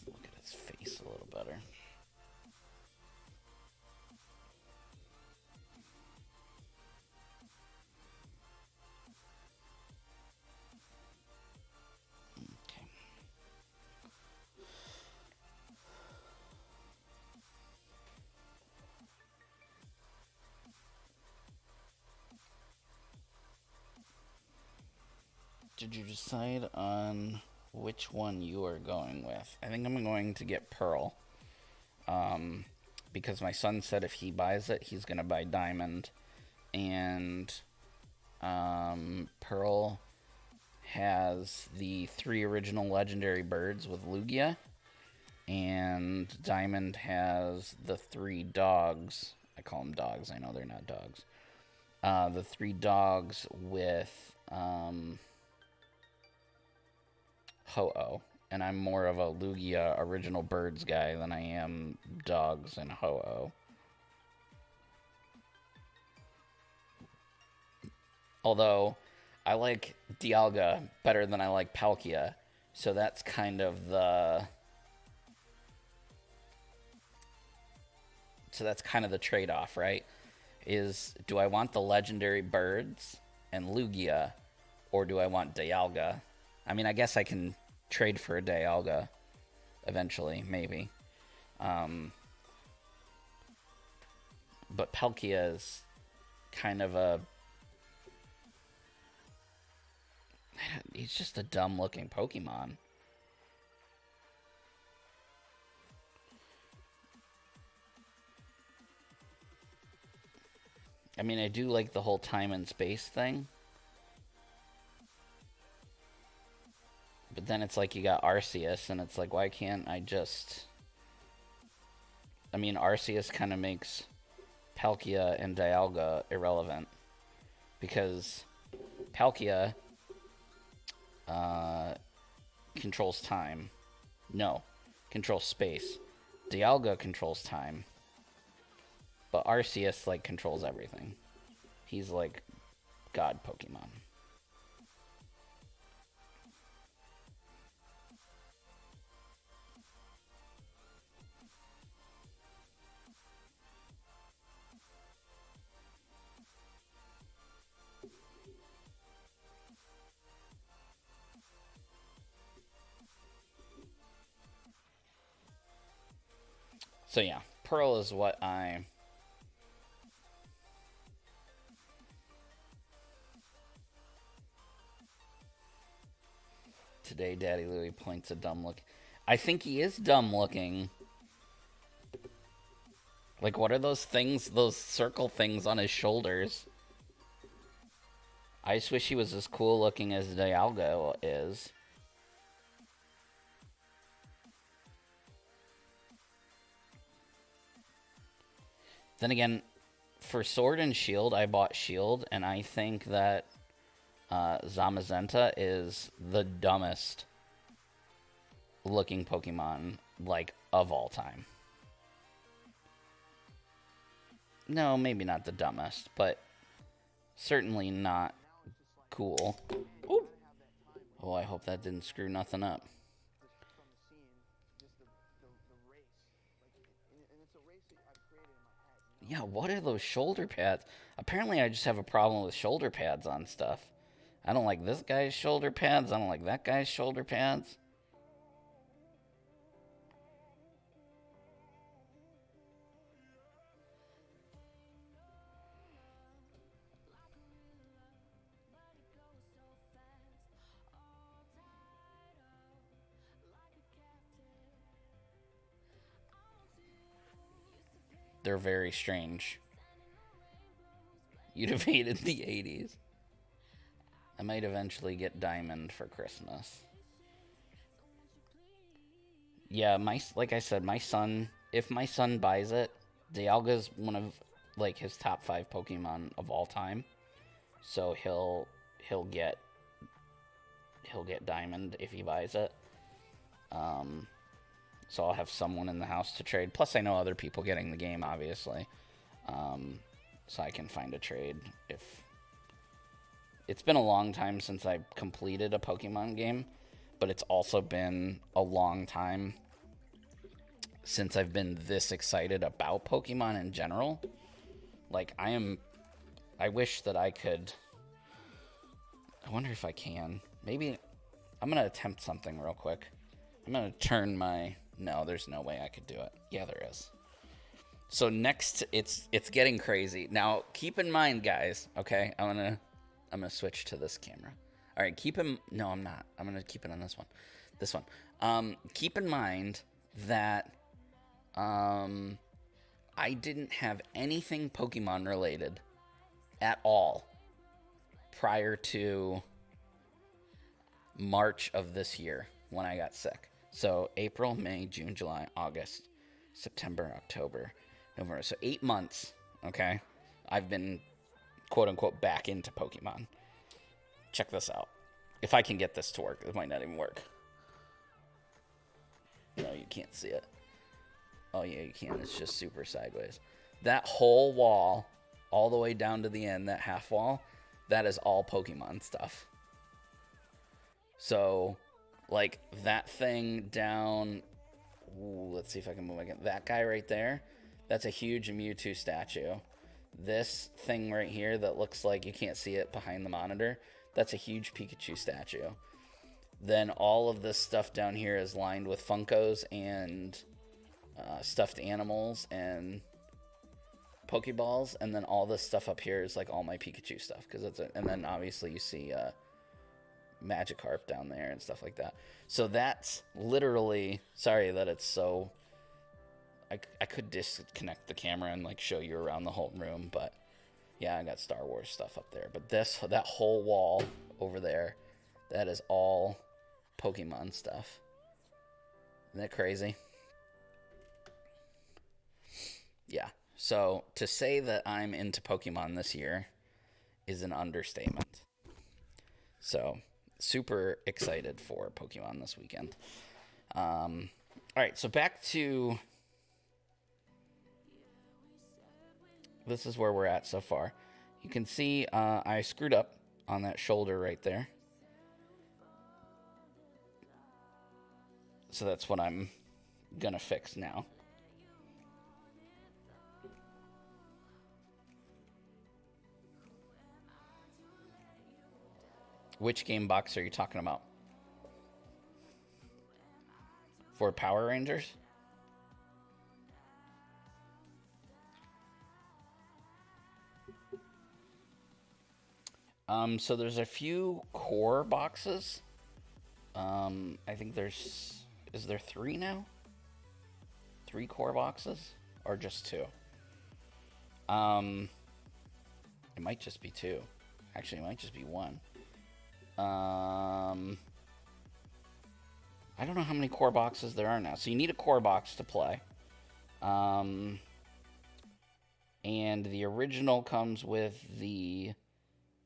Look at his face a little better. Okay. Did you decide on which one you are going with? I think I'm going to get Pearl. Because my son said if he buys it, he's going to buy Diamond. And Pearl has the 3 original legendary birds with Lugia. And Diamond has the 3 dogs. I call them dogs. I know they're not dogs. The 3 dogs with Ho-Oh. And I'm more of a Lugia original birds guy than I am dogs and Ho-Oh. Although, I like Dialga better than I like Palkia. So that's kind of the... So that's kind of the trade-off, right? Is, do I want the legendary birds and Lugia, or do I want Dialga? I mean, I guess I can trade for a Dialga eventually, maybe. But Palkia is kind of a He's just a dumb-looking Pokemon. I mean, I do like the whole time and space thing. But then it's like you got Arceus, and it's like, why can't I just... I mean, Arceus kind of makes Palkia and Dialga irrelevant. Because Palkia controls time. No, controls space. Dialga controls time. But Arceus, like, controls everything. He's, like, God Pokemon. So yeah, Pearl is what I... Today, Daddy Louie points a dumb look. I think he is dumb looking. Like, what are those things, those circle things on his shoulders? I just wish he was as cool looking as Dialga is. Then again, for Sword and Shield, I bought Shield, and I think that Zamazenta is the dumbest looking Pokemon, like, of all time. No, maybe not the dumbest, but certainly not cool. Ooh. Oh, I hope that didn't screw nothing up. Yeah, what are those shoulder pads? Apparently I just have a problem with shoulder pads on stuff. I don't like this guy's shoulder pads. I don't like that guy's shoulder pads. They're very strange. You'd have hated the 80s. I might eventually get Diamond for Christmas. Yeah, like I said, my son, if my son buys it, Dialga's one of, like, his top 5 Pokemon of all time. So he'll get Diamond if he buys it. So I'll have someone in the house to trade. Plus, I know other people getting the game, obviously. So I can find a trade if... It's been a long time since I completed a Pokemon game, but it's also been a long time since I've been this excited about Pokemon in general. Like, I wish that I could... I wonder if I can. Maybe... I'm going to attempt something real quick. I'm going to turn my... No, there's no way I could do it. Yeah, there is. So next, it's getting crazy. Now, keep in mind, guys, okay? I'm gonna switch to this camera. All right, no, I'm not. I'm gonna keep it on this one. This one. Keep in mind that I didn't have anything Pokemon related at all prior to March of this year when I got sick. So April, May, June, July, August, September, October, November. So 8 months, okay? I've been, quote-unquote, back into Pokemon. Check this out. If I can get this to work. It might not even work. No, you can't see it. Oh, yeah, you can. It's just super sideways. That whole wall, all the way down to the end, that half wall, that is all Pokemon stuff. So... like, that thing down... Ooh, let's see if I can move again. That guy right there, that's a huge Mewtwo statue. This thing right here that looks like you can't see it behind the monitor, that's a huge Pikachu statue. Then all of this stuff down here is lined with Funkos and stuffed animals and Pokeballs. And then all this stuff up here is, like, all my Pikachu stuff. And then, obviously, you see... Magikarp down there and stuff like that. So that's literally, sorry that it's so, I could disconnect the camera and like show you around the whole room, but yeah, I got Star Wars stuff up there. But that whole wall over there, that is all Pokemon stuff. Isn't that crazy? Yeah. So to say that I'm into Pokemon this year is an understatement. So super excited for Pokemon this weekend. All right, so back to, this is where we're at so far. You can see I screwed up on that shoulder right there. So that's what I'm gonna fix now. Which game box are you talking about? For Power Rangers? So there's a few core boxes. I think is there 3 now? 3 core boxes? Or just 2? It might just be 2. Actually, it might just be 1. I don't know how many core boxes there are now. So you need a core box to play. And the original comes with the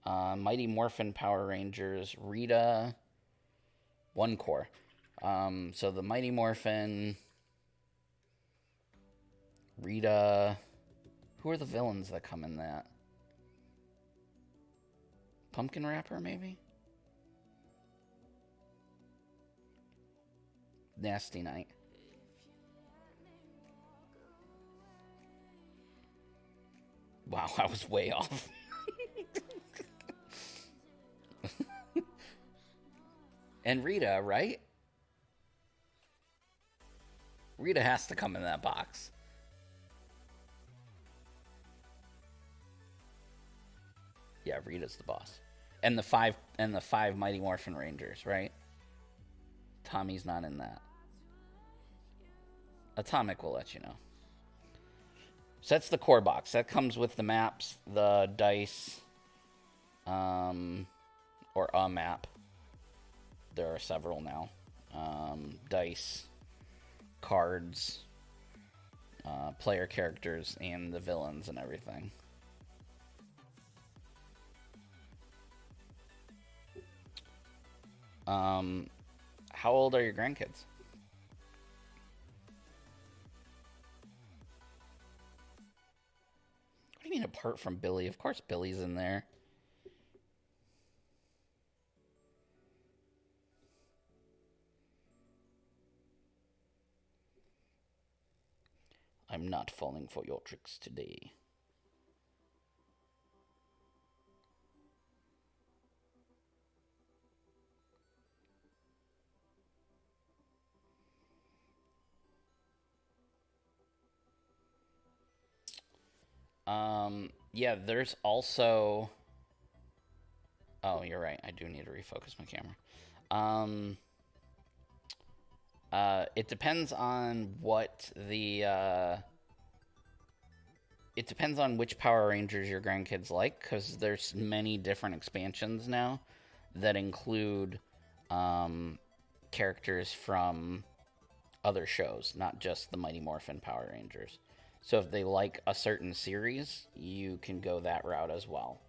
Mighty Morphin Power Rangers Rita 1 core. So the Mighty Morphin, Rita, who are the villains that come in that? Pumpkin Wrapper, maybe? Nasty Night. Wow, I was way off. And Rita, right? Rita has to come in that box. Yeah, Rita's the boss. And the five Mighty Morphin Rangers, right? Tommy's not in that. Atomic will let you know. So that's the core box. That comes with the maps, the dice, or a map. There are several now. Dice, cards, player characters, and the villains and everything. How old are your grandkids? What do you mean apart from Billy? Of course Billy's in there. I'm not falling for your tricks today. Yeah, there's also... Oh, you're right. I do need to refocus my camera. It depends on what the... It depends on which Power Rangers your grandkids like, because there's many different expansions now that include characters from other shows, not just the Mighty Morphin Power Rangers. So if they like a certain series, you can go that route as well.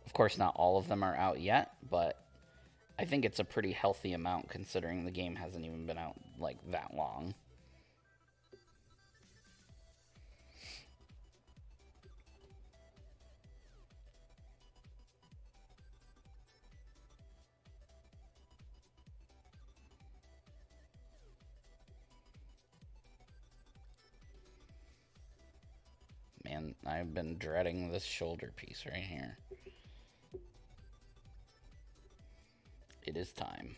Of course, not all of them are out yet, but I think it's a pretty healthy amount considering the game hasn't even been out like that long. Man, I've been dreading this shoulder piece right here. It is time.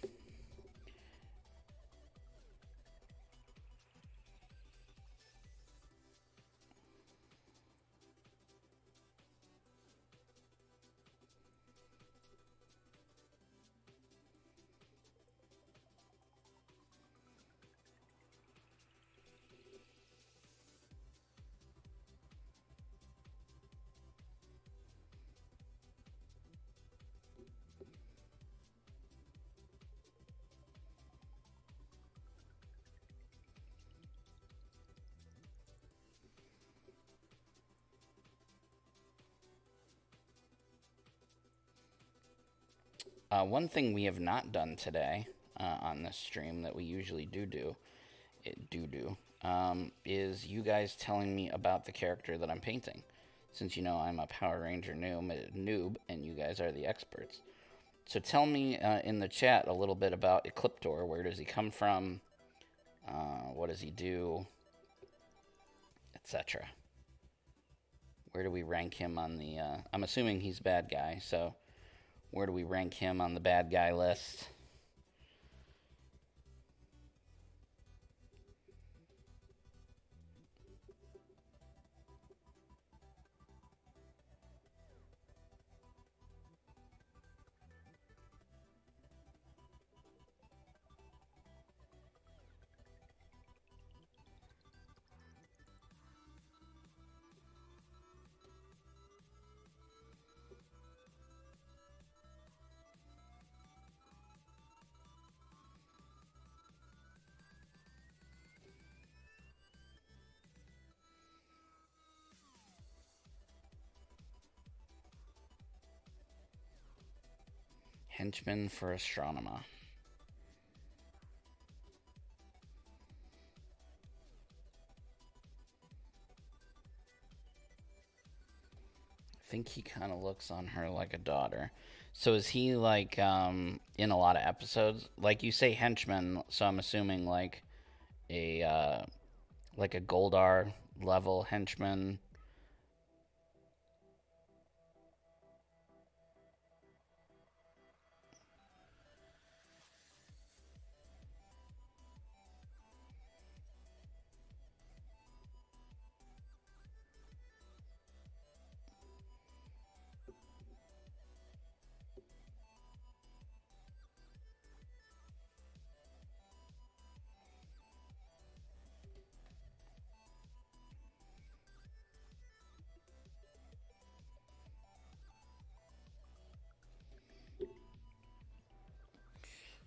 One thing we have not done today on this stream that we usually is you guys telling me about the character that I'm painting. Since you know I'm a Power Ranger noob and you guys are the experts. So tell me in the chat a little bit about Ecliptor. Where does he come from? What does he do? Etc. Where do we rank him on the... I'm assuming he's bad guy, so where do we rank him on the bad guy list? Henchman for Astronomer. I think he kind of looks on her like a daughter. So is he like in a lot of episodes? Like you say henchman, so I'm assuming like a Goldar level henchman.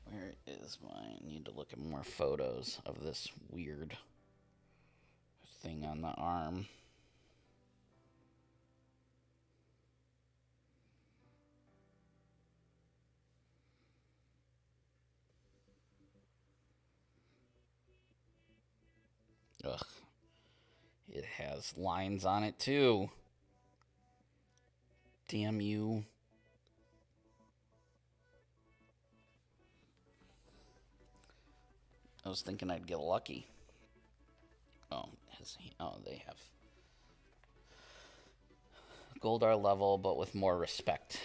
Where is my... I need to look at more photos of this weird thing on the arm. Ugh. It has lines on it too. Damn you. I was thinking I'd get lucky. Oh, they have Goldar level, but with more respect.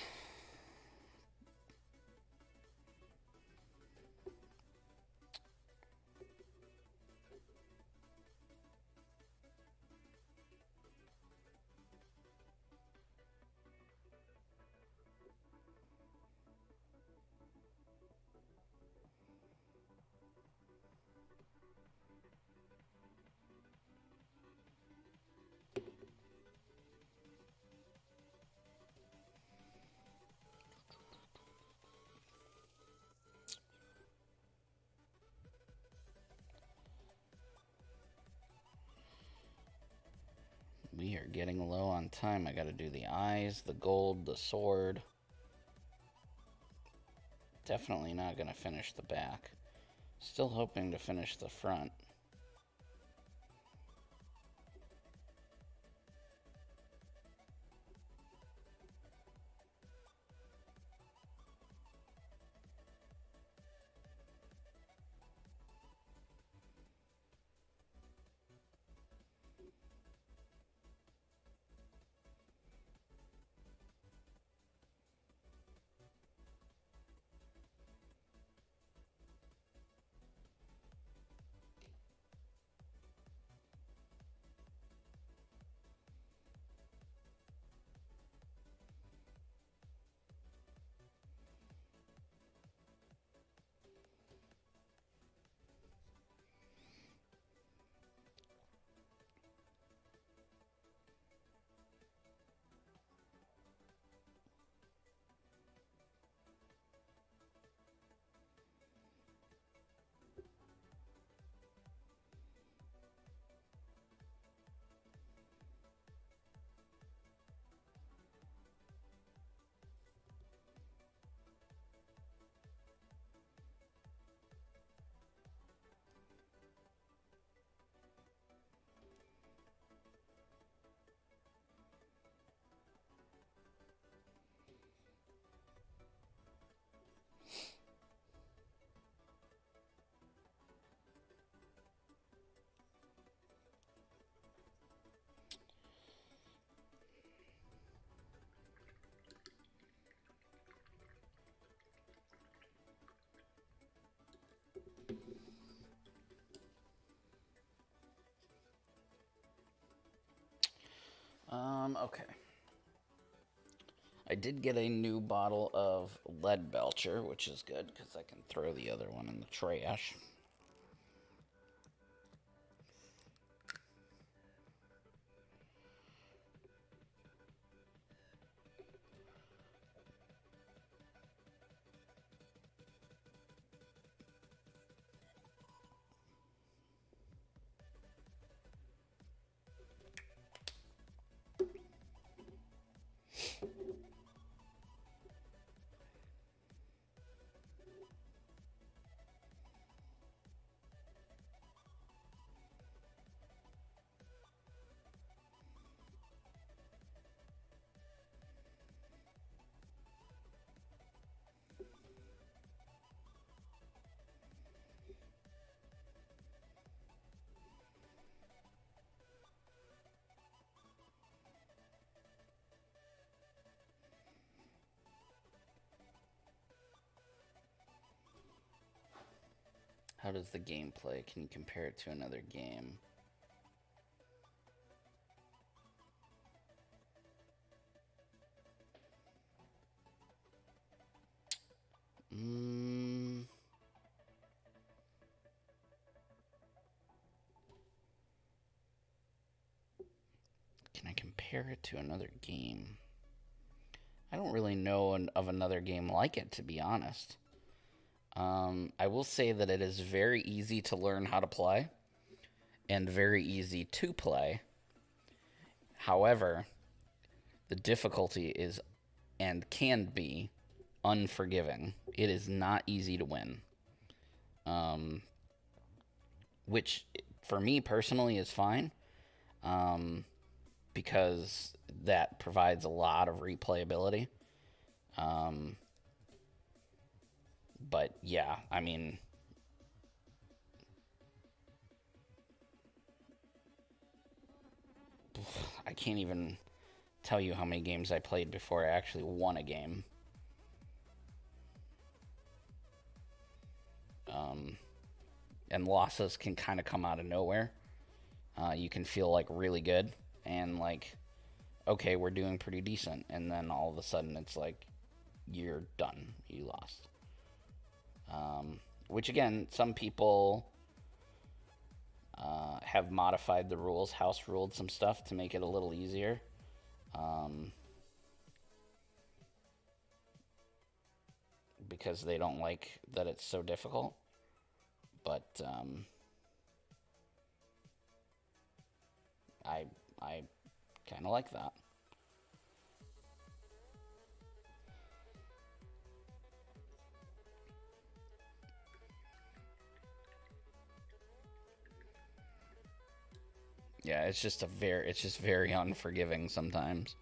We are getting low on time. I gotta do the eyes, the gold, the sword. Definitely not gonna finish the back. Still hoping to finish the front. Okay. I did get a new bottle of Lead Belcher, which is good because I can throw the other one in the trash. How does the game play? Can you compare it to another game? Can I compare it to another game? I don't really know of another game like it, to be honest. I will say that it is very easy to learn how to play and very easy to play. However, the difficulty is and can be unforgiving. It is not easy to win. Which for me personally is fine, because that provides a lot of replayability. But yeah, I mean, I can't even tell you how many games I played before I actually won a game. And losses can kind of come out of nowhere. You can feel like really good and like, okay, we're doing pretty decent, and then all of a sudden it's like you're done, you lost. Which again, some people have modified the rules, house ruled some stuff to make it a little easier. Because they don't like that it's so difficult. But I kind of like that. Yeah, it's just very unforgiving sometimes.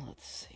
Let's see.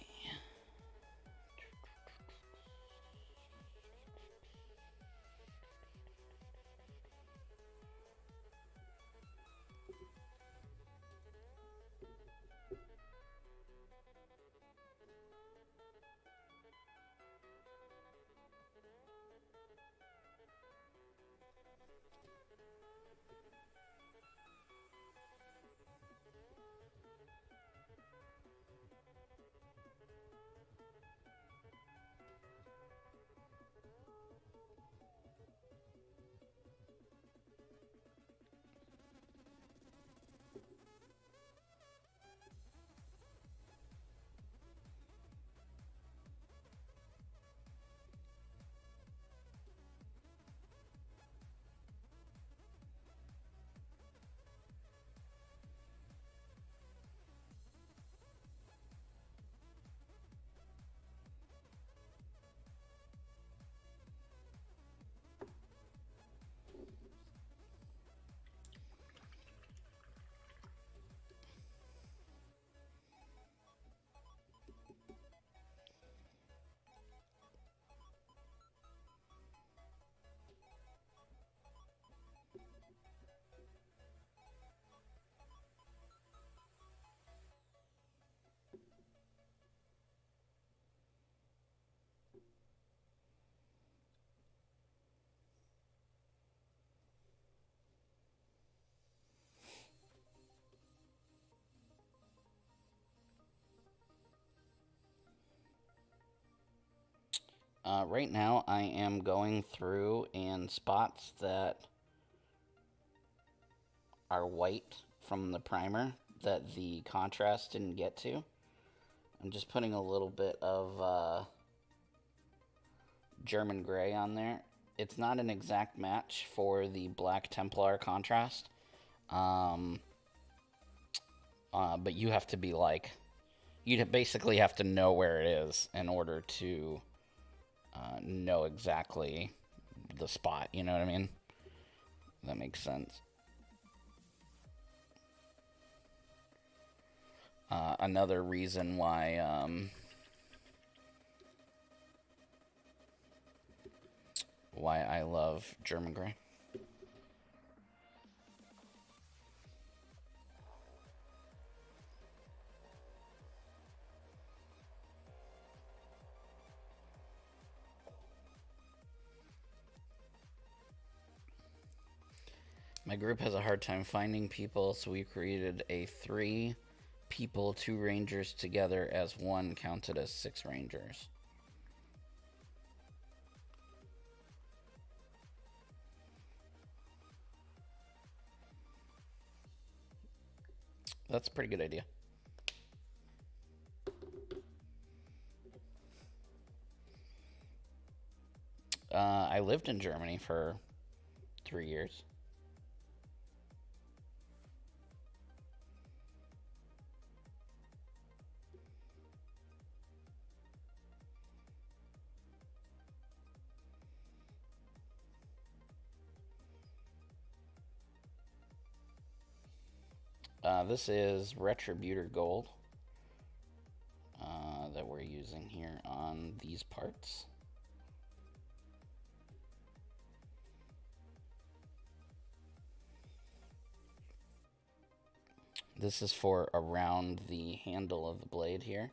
Right now, I am going through in spots that are white from the primer that the contrast didn't get to. I'm just putting a little bit of German gray on there. It's not an exact match for the Black Templar contrast, but you have to be like, you basically have to know where it is in order to know exactly the spot. You know what I mean? That makes sense. Another reason why I love German gray. My group has a hard time finding people, so we created a 3 people, 2 rangers together as one counted as 6 rangers. That's a pretty good idea. I lived in Germany for 3 years. This is Retributor Gold that we're using here on these parts. This is for around the handle of the blade here.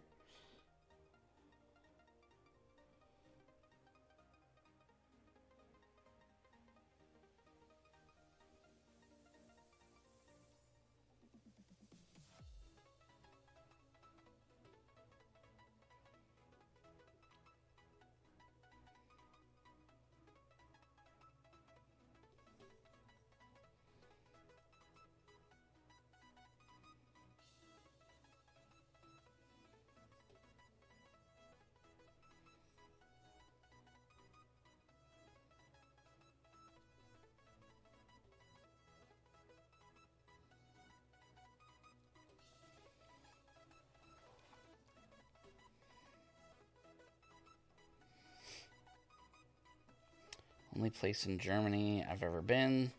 Only place in Germany I've ever been,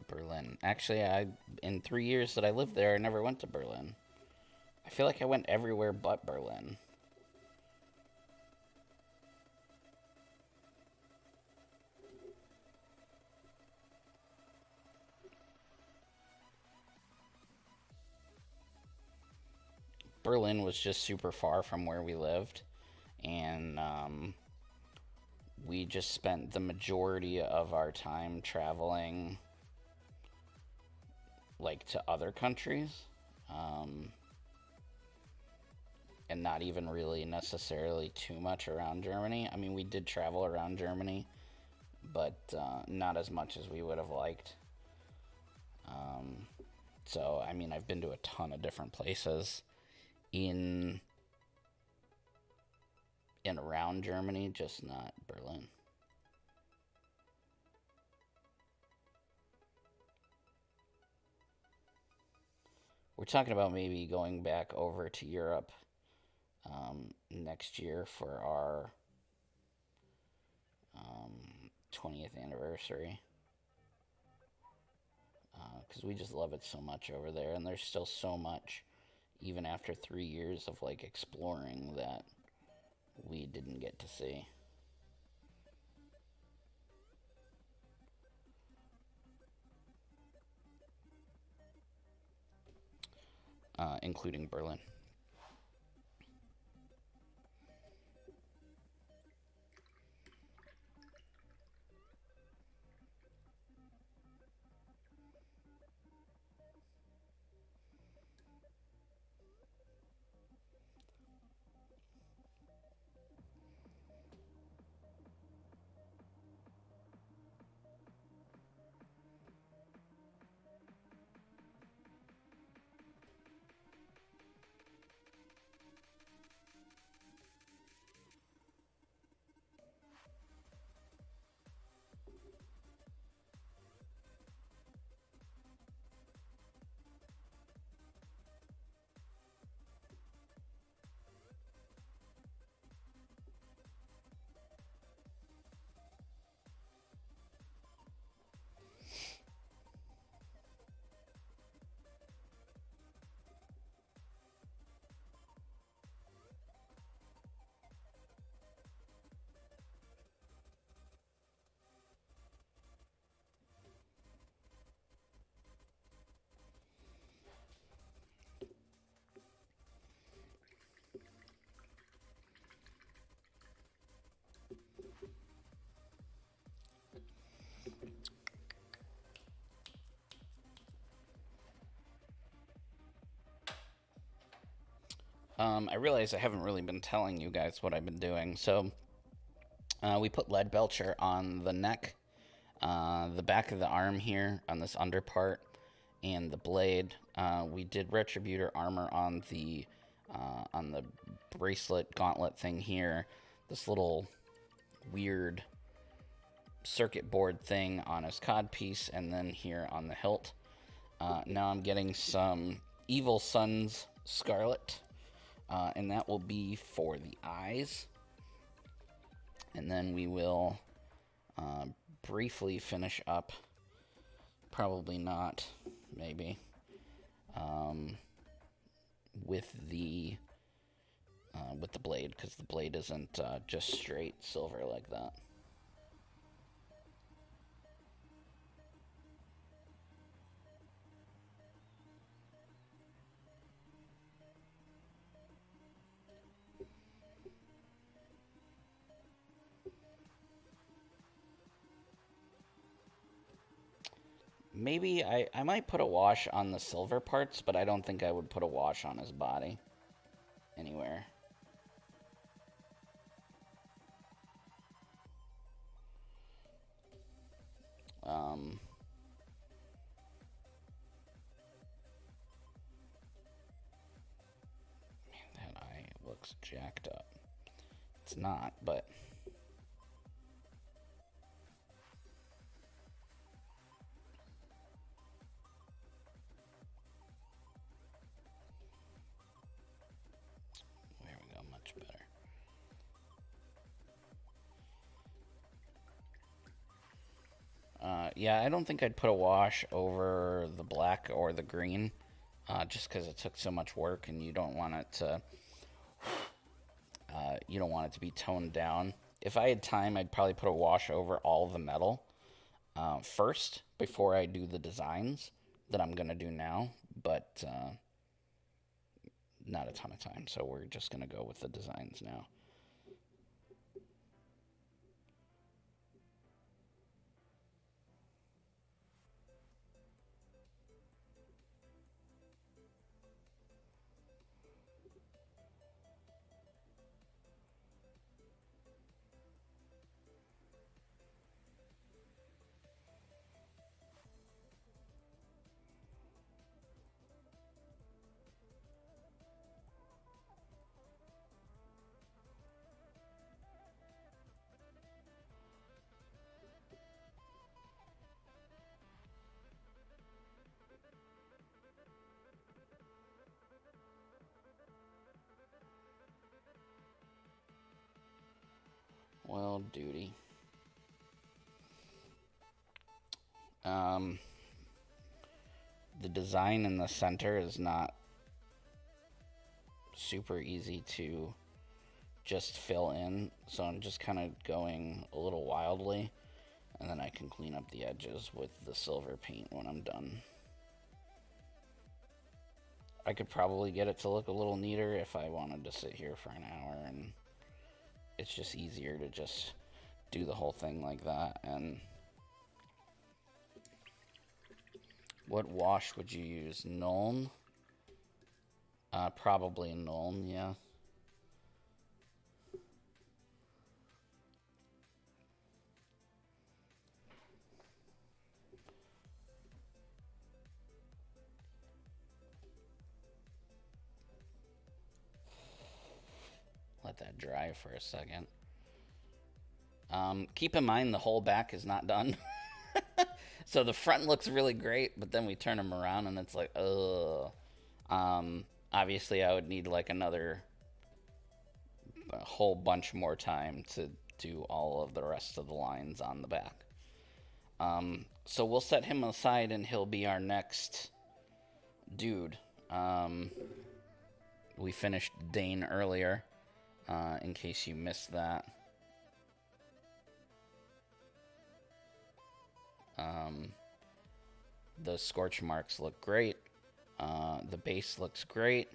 Berlin. Actually, in 3 years that I lived there, I never went to Berlin. I feel like I went everywhere but Berlin. Berlin was just super far from where we lived, and we just spent the majority of our time traveling like to other countries, and not even really necessarily too much around Germany. I mean, we did travel around Germany, but not as much as we would have liked. So, I mean, I've been to a ton of different places in and around Germany, just not Berlin. We're talking about maybe going back over to Europe next year for our 20th anniversary, because we just love it so much over there, and there's still so much, even after 3 years of like exploring, that we didn't get to see. Including Berlin. I realize I haven't really been telling you guys what I've been doing. So we put lead belcher on the neck, the back of the arm here, on this under part, and the blade. We did retributor armor on the bracelet gauntlet thing here. This little weird circuit board thing on his codpiece, and then here on the hilt. Now I'm getting some Evil Sun's Scarlet, and that will be for the eyes. And then we will briefly finish up, probably not, maybe, with the blade, because the blade isn't just straight silver like that. Maybe I might put a wash on the silver parts, but I don't think I would put a wash on his body anywhere. Man, that eye looks jacked up. It's not, but... There we go, much better. Yeah, I don't think I'd put a wash over the black or the green, just because it took so much work, and you don't want it to be toned down. If I had time, I'd probably put a wash over all the metal first before I do the designs that I'm gonna do now, but not a ton of time, so we're just gonna go with the designs now. Well, duty. The design in the center is not super easy to just fill in, so I'm just kind of going a little wildly, and then I can clean up the edges with the silver paint when I'm done. I could probably get it to look a little neater if I wanted to sit here for an hour, and it's just easier to just do the whole thing like that. And what wash would you use? Nuln? Probably Nuln, yeah. Let that dry for a second. Keep in mind the whole back is not done. So the front looks really great, but then we turn them around and it's like, ugh. Obviously, I would need like a whole bunch more time to do all of the rest of the lines on the back. So we'll set him aside and he'll be our next dude. We finished Dane earlier, in case you missed that. The scorch marks look great. The base looks great.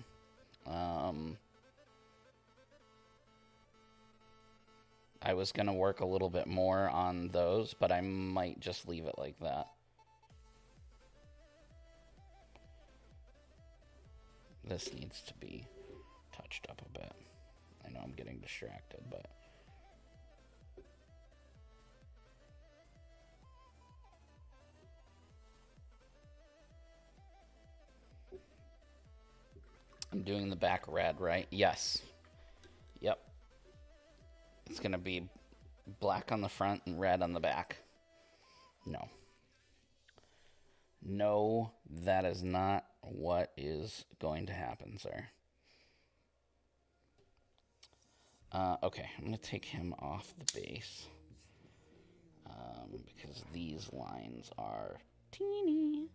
I was going to work a little bit more on those, but I might just leave it like that. This needs to be touched up a bit. I know I'm getting distracted, but... I'm doing the back red, right? Yes. Yep. It's going to be black on the front and red on the back. No. No, that is not what is going to happen, sir. Okay, I'm going to take him off the base. Because these lines are teeny.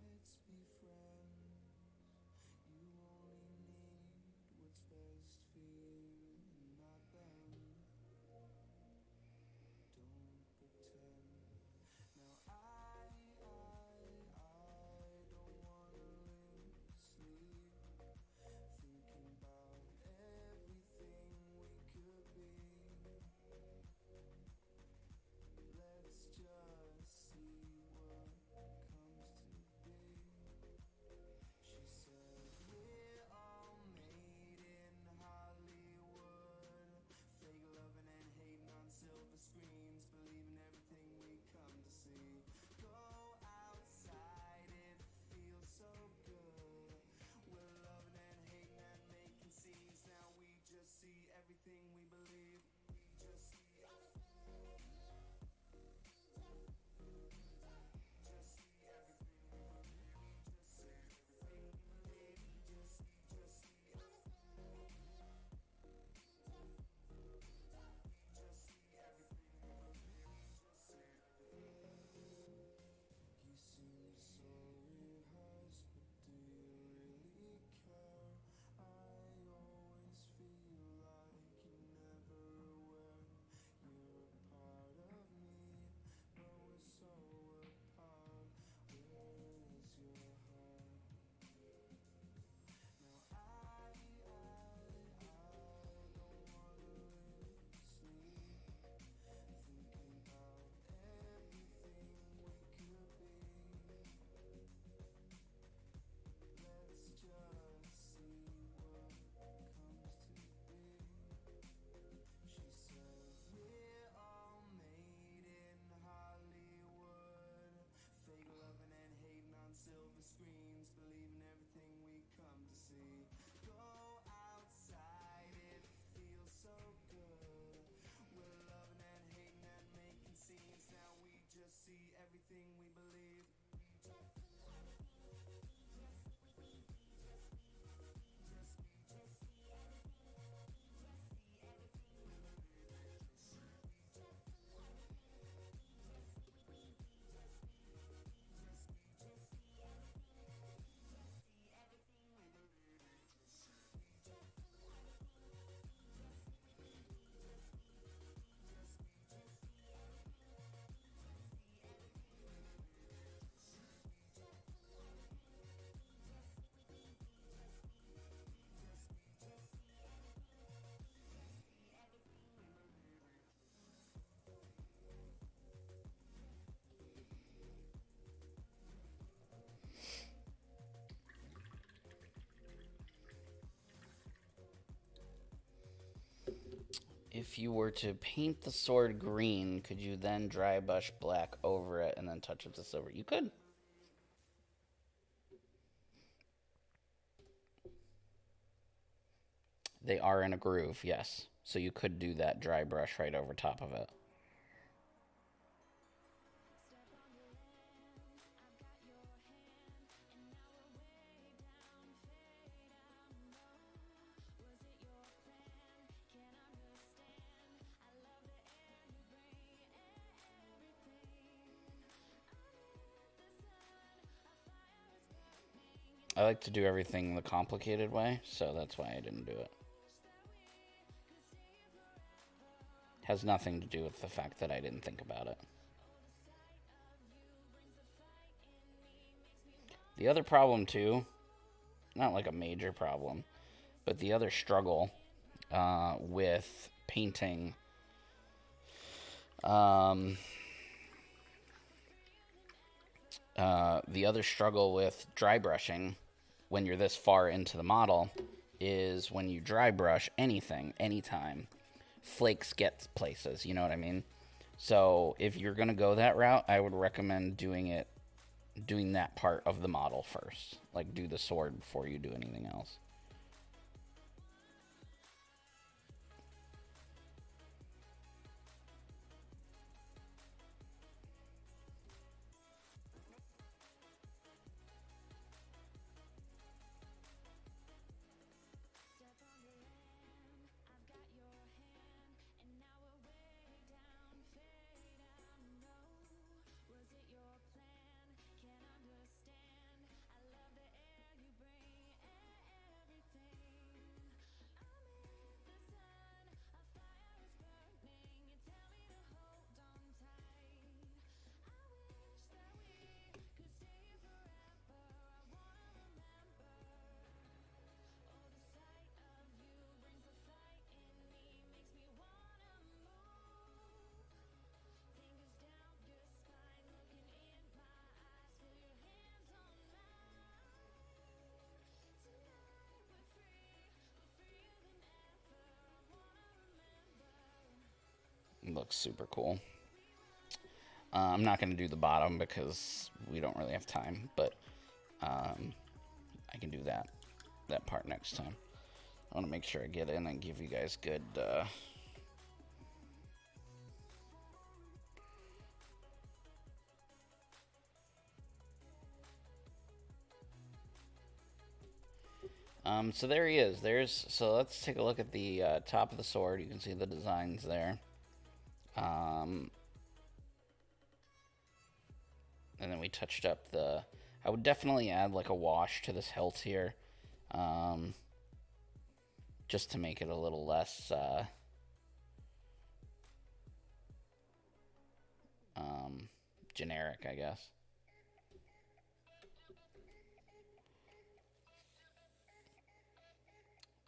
If you were to paint the sword green, could you then dry brush black over it and then touch up the silver? You could. They are in a groove, yes. So you could do that dry brush right over top of it. I like to do everything the complicated way, so that's why I didn't do it. Has nothing to do with the fact that I didn't think about it. The other problem, too, not like a major problem, but the other struggle with painting the other struggle with dry brushing when you're this far into the model is when you dry brush anything, anytime, flakes get places, you know what I mean? So if you're going to go that route, I would recommend doing that part of the model first. Like, do the sword before you do anything else. It looks super cool. I'm not going to do the bottom because we don't really have time, but I can do that part next time. I want to make sure I get in and give you guys good so there he is. So let's take a look at the top of the sword. You can see the designs there. And then we touched up I would definitely add like a wash to this hilt here. Just to make it a little less generic, I guess.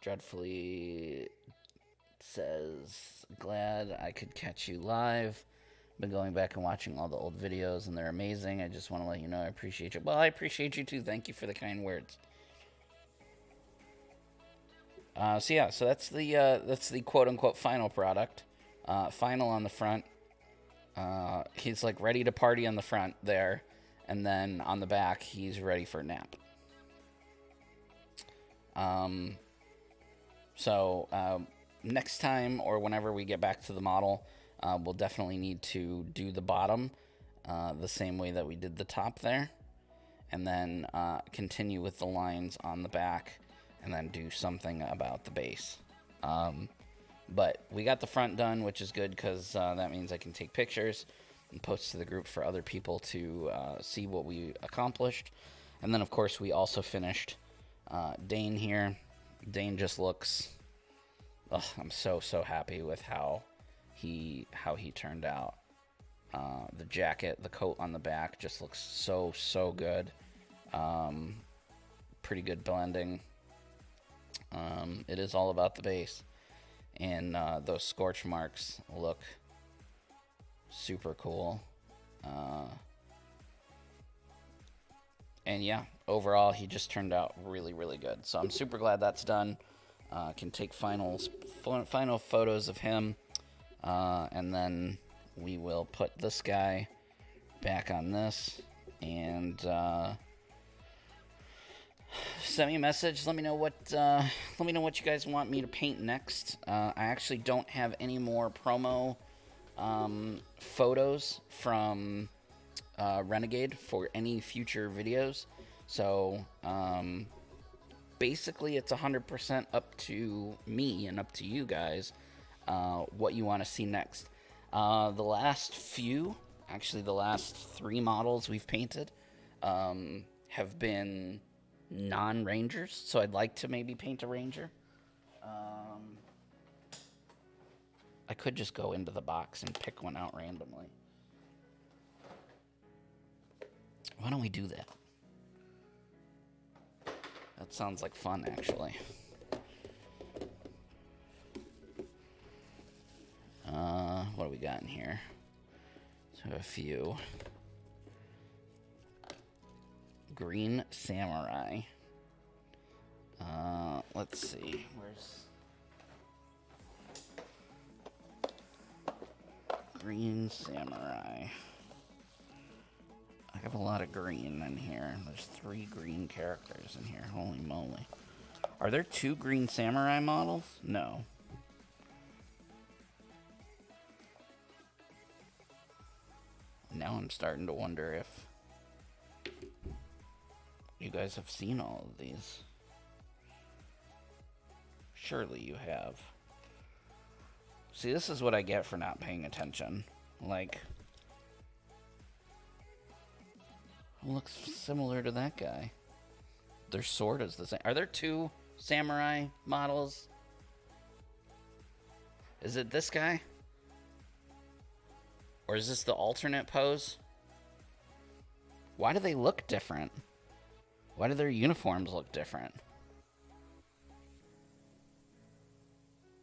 Dreadfully says, glad I could catch you live. Been going back and watching all the old videos, and they're amazing. I just want to let you know I appreciate you. Well, I appreciate you too. Thank you for the kind words. So yeah, so that's the quote unquote final product. Final on the front. He's like ready to party on the front there, and then on the back he's ready for a nap. So next time or whenever we get back to the model, we'll definitely need to do the bottom the same way that we did the top there, and then continue with the lines on the back, and then do something about the base. But we got the front done, which is good because that means I can take pictures and post to the group for other people to see what we accomplished. And then, of course, we also finished Dane here. Dane just looks... Ugh, I'm so happy with how he turned out. The jacket, the coat on the back just looks so good. Pretty good blending. It is all about the base. And those scorch marks look super cool. And yeah, overall, he just turned out really good. So I'm super glad that's done. Can take final photos of him. And then we will put this guy back on this. And send me a message. Let me know what you guys want me to paint next. I actually don't have any more promo photos from Renegade for any future videos. So basically, it's 100% up to me and up to you guys what you want to see next. The last 3 models we've painted have been non-rangers, so I'd like to maybe paint a ranger. I could just go into the box and pick one out randomly. Why don't we do that? That sounds like fun, actually. What do we got in here? So a few. Green Samurai. Let's see. Where's Green Samurai? I have a lot of green in here. There's 3 green characters in here. Holy moly. Are there 2 Green Samurai models? No. Now I'm starting to wonder if you guys have seen all of these. Surely you have. See, this is what I get for not paying attention. Like, who looks similar to that guy? Their sword is the same. Are there 2 samurai models? Is it this guy? Or is this the alternate pose? Why do they look different? Why do their uniforms look different?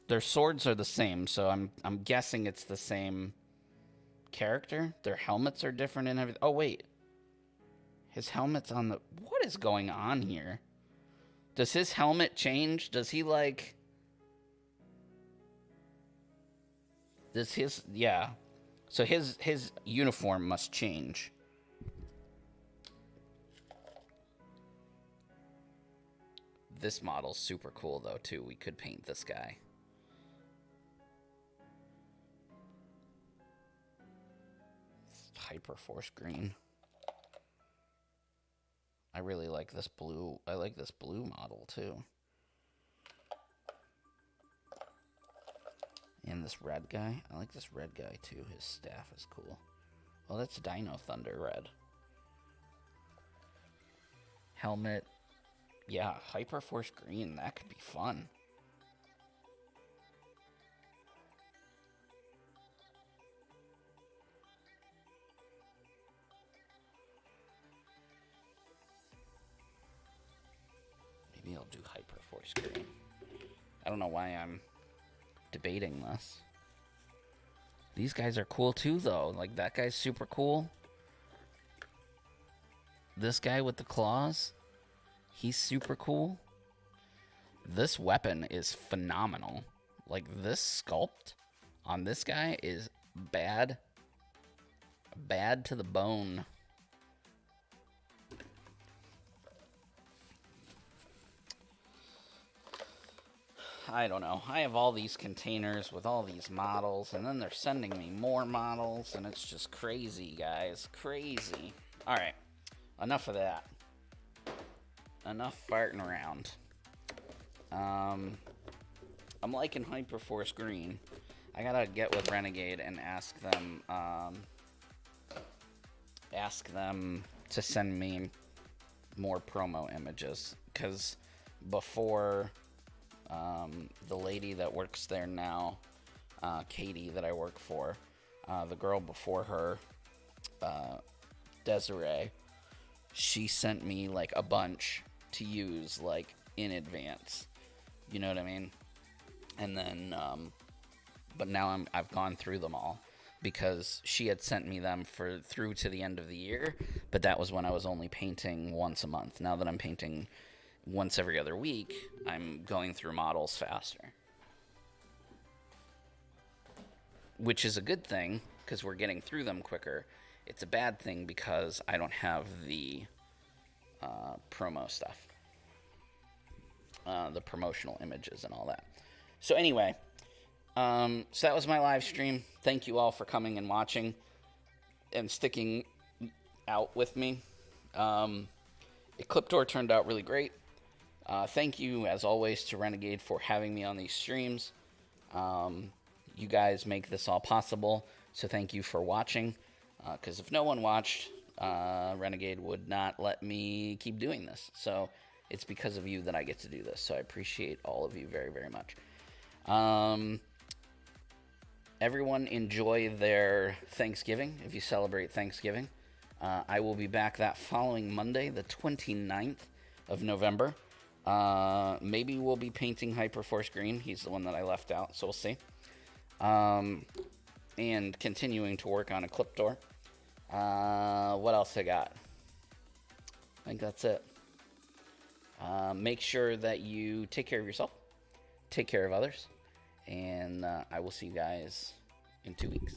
Their swords are the same, so I'm guessing it's the same character. Their helmets are different and everything. Oh wait. His helmet's on the... What is going on here? Does his helmet change? Does he like... Does his... Yeah. So his uniform must change. This model's super cool though too. We could paint this guy. Hyperforce green. I really like this blue. I like this blue model too. And this red guy. I like this red guy too. His staff is cool. Well, that's Dino Thunder red. Helmet. Yeah, Hyperforce green. That could be fun. Maybe I'll do Hyperforce green. I don't know why I'm debating this. These guys are cool too, though. Like, that guy's super cool. This guy with the claws, he's super cool. This weapon is phenomenal. Like, this sculpt on this guy is bad. Bad to the bone. I don't know. I have all these containers with all these models, and then they're sending me more models, and it's just crazy, guys. Crazy. Alright. Enough of that. Enough farting around. I'm liking Hyperforce Green. I gotta get with Renegade and ask them to send me more promo images, because before the lady that works there now, Katie, that I work for, the girl before her, Desiree, she sent me like a bunch to use like in advance. You know what I mean? And then, but now I've gone through them all, because she had sent me them through to the end of the year, but that was when I was only painting once a month. Now that I'm painting once every other week, I'm going through models faster. Which is a good thing, because we're getting through them quicker. It's a bad thing because I don't have the promo stuff. The promotional images and all that. So anyway, so that was my live stream. Thank you all for coming and watching and sticking out with me. Ecliptor turned out really great. Thank you, as always, to Renegade for having me on these streams. You guys make this all possible, so thank you for watching. Because if no one watched, Renegade would not let me keep doing this. So it's because of you that I get to do this. So I appreciate all of you very, very much. Everyone enjoy their Thanksgiving, if you celebrate Thanksgiving. I will be back that following Monday, the 29th of November. Maybe we'll be painting Hyperforce Green. He's the one that I left out, so we'll see. And continuing to work on Ecliptor. What else I got? I think that's it. Make sure that you take care of yourself, take care of others, and I will see you guys in 2 weeks.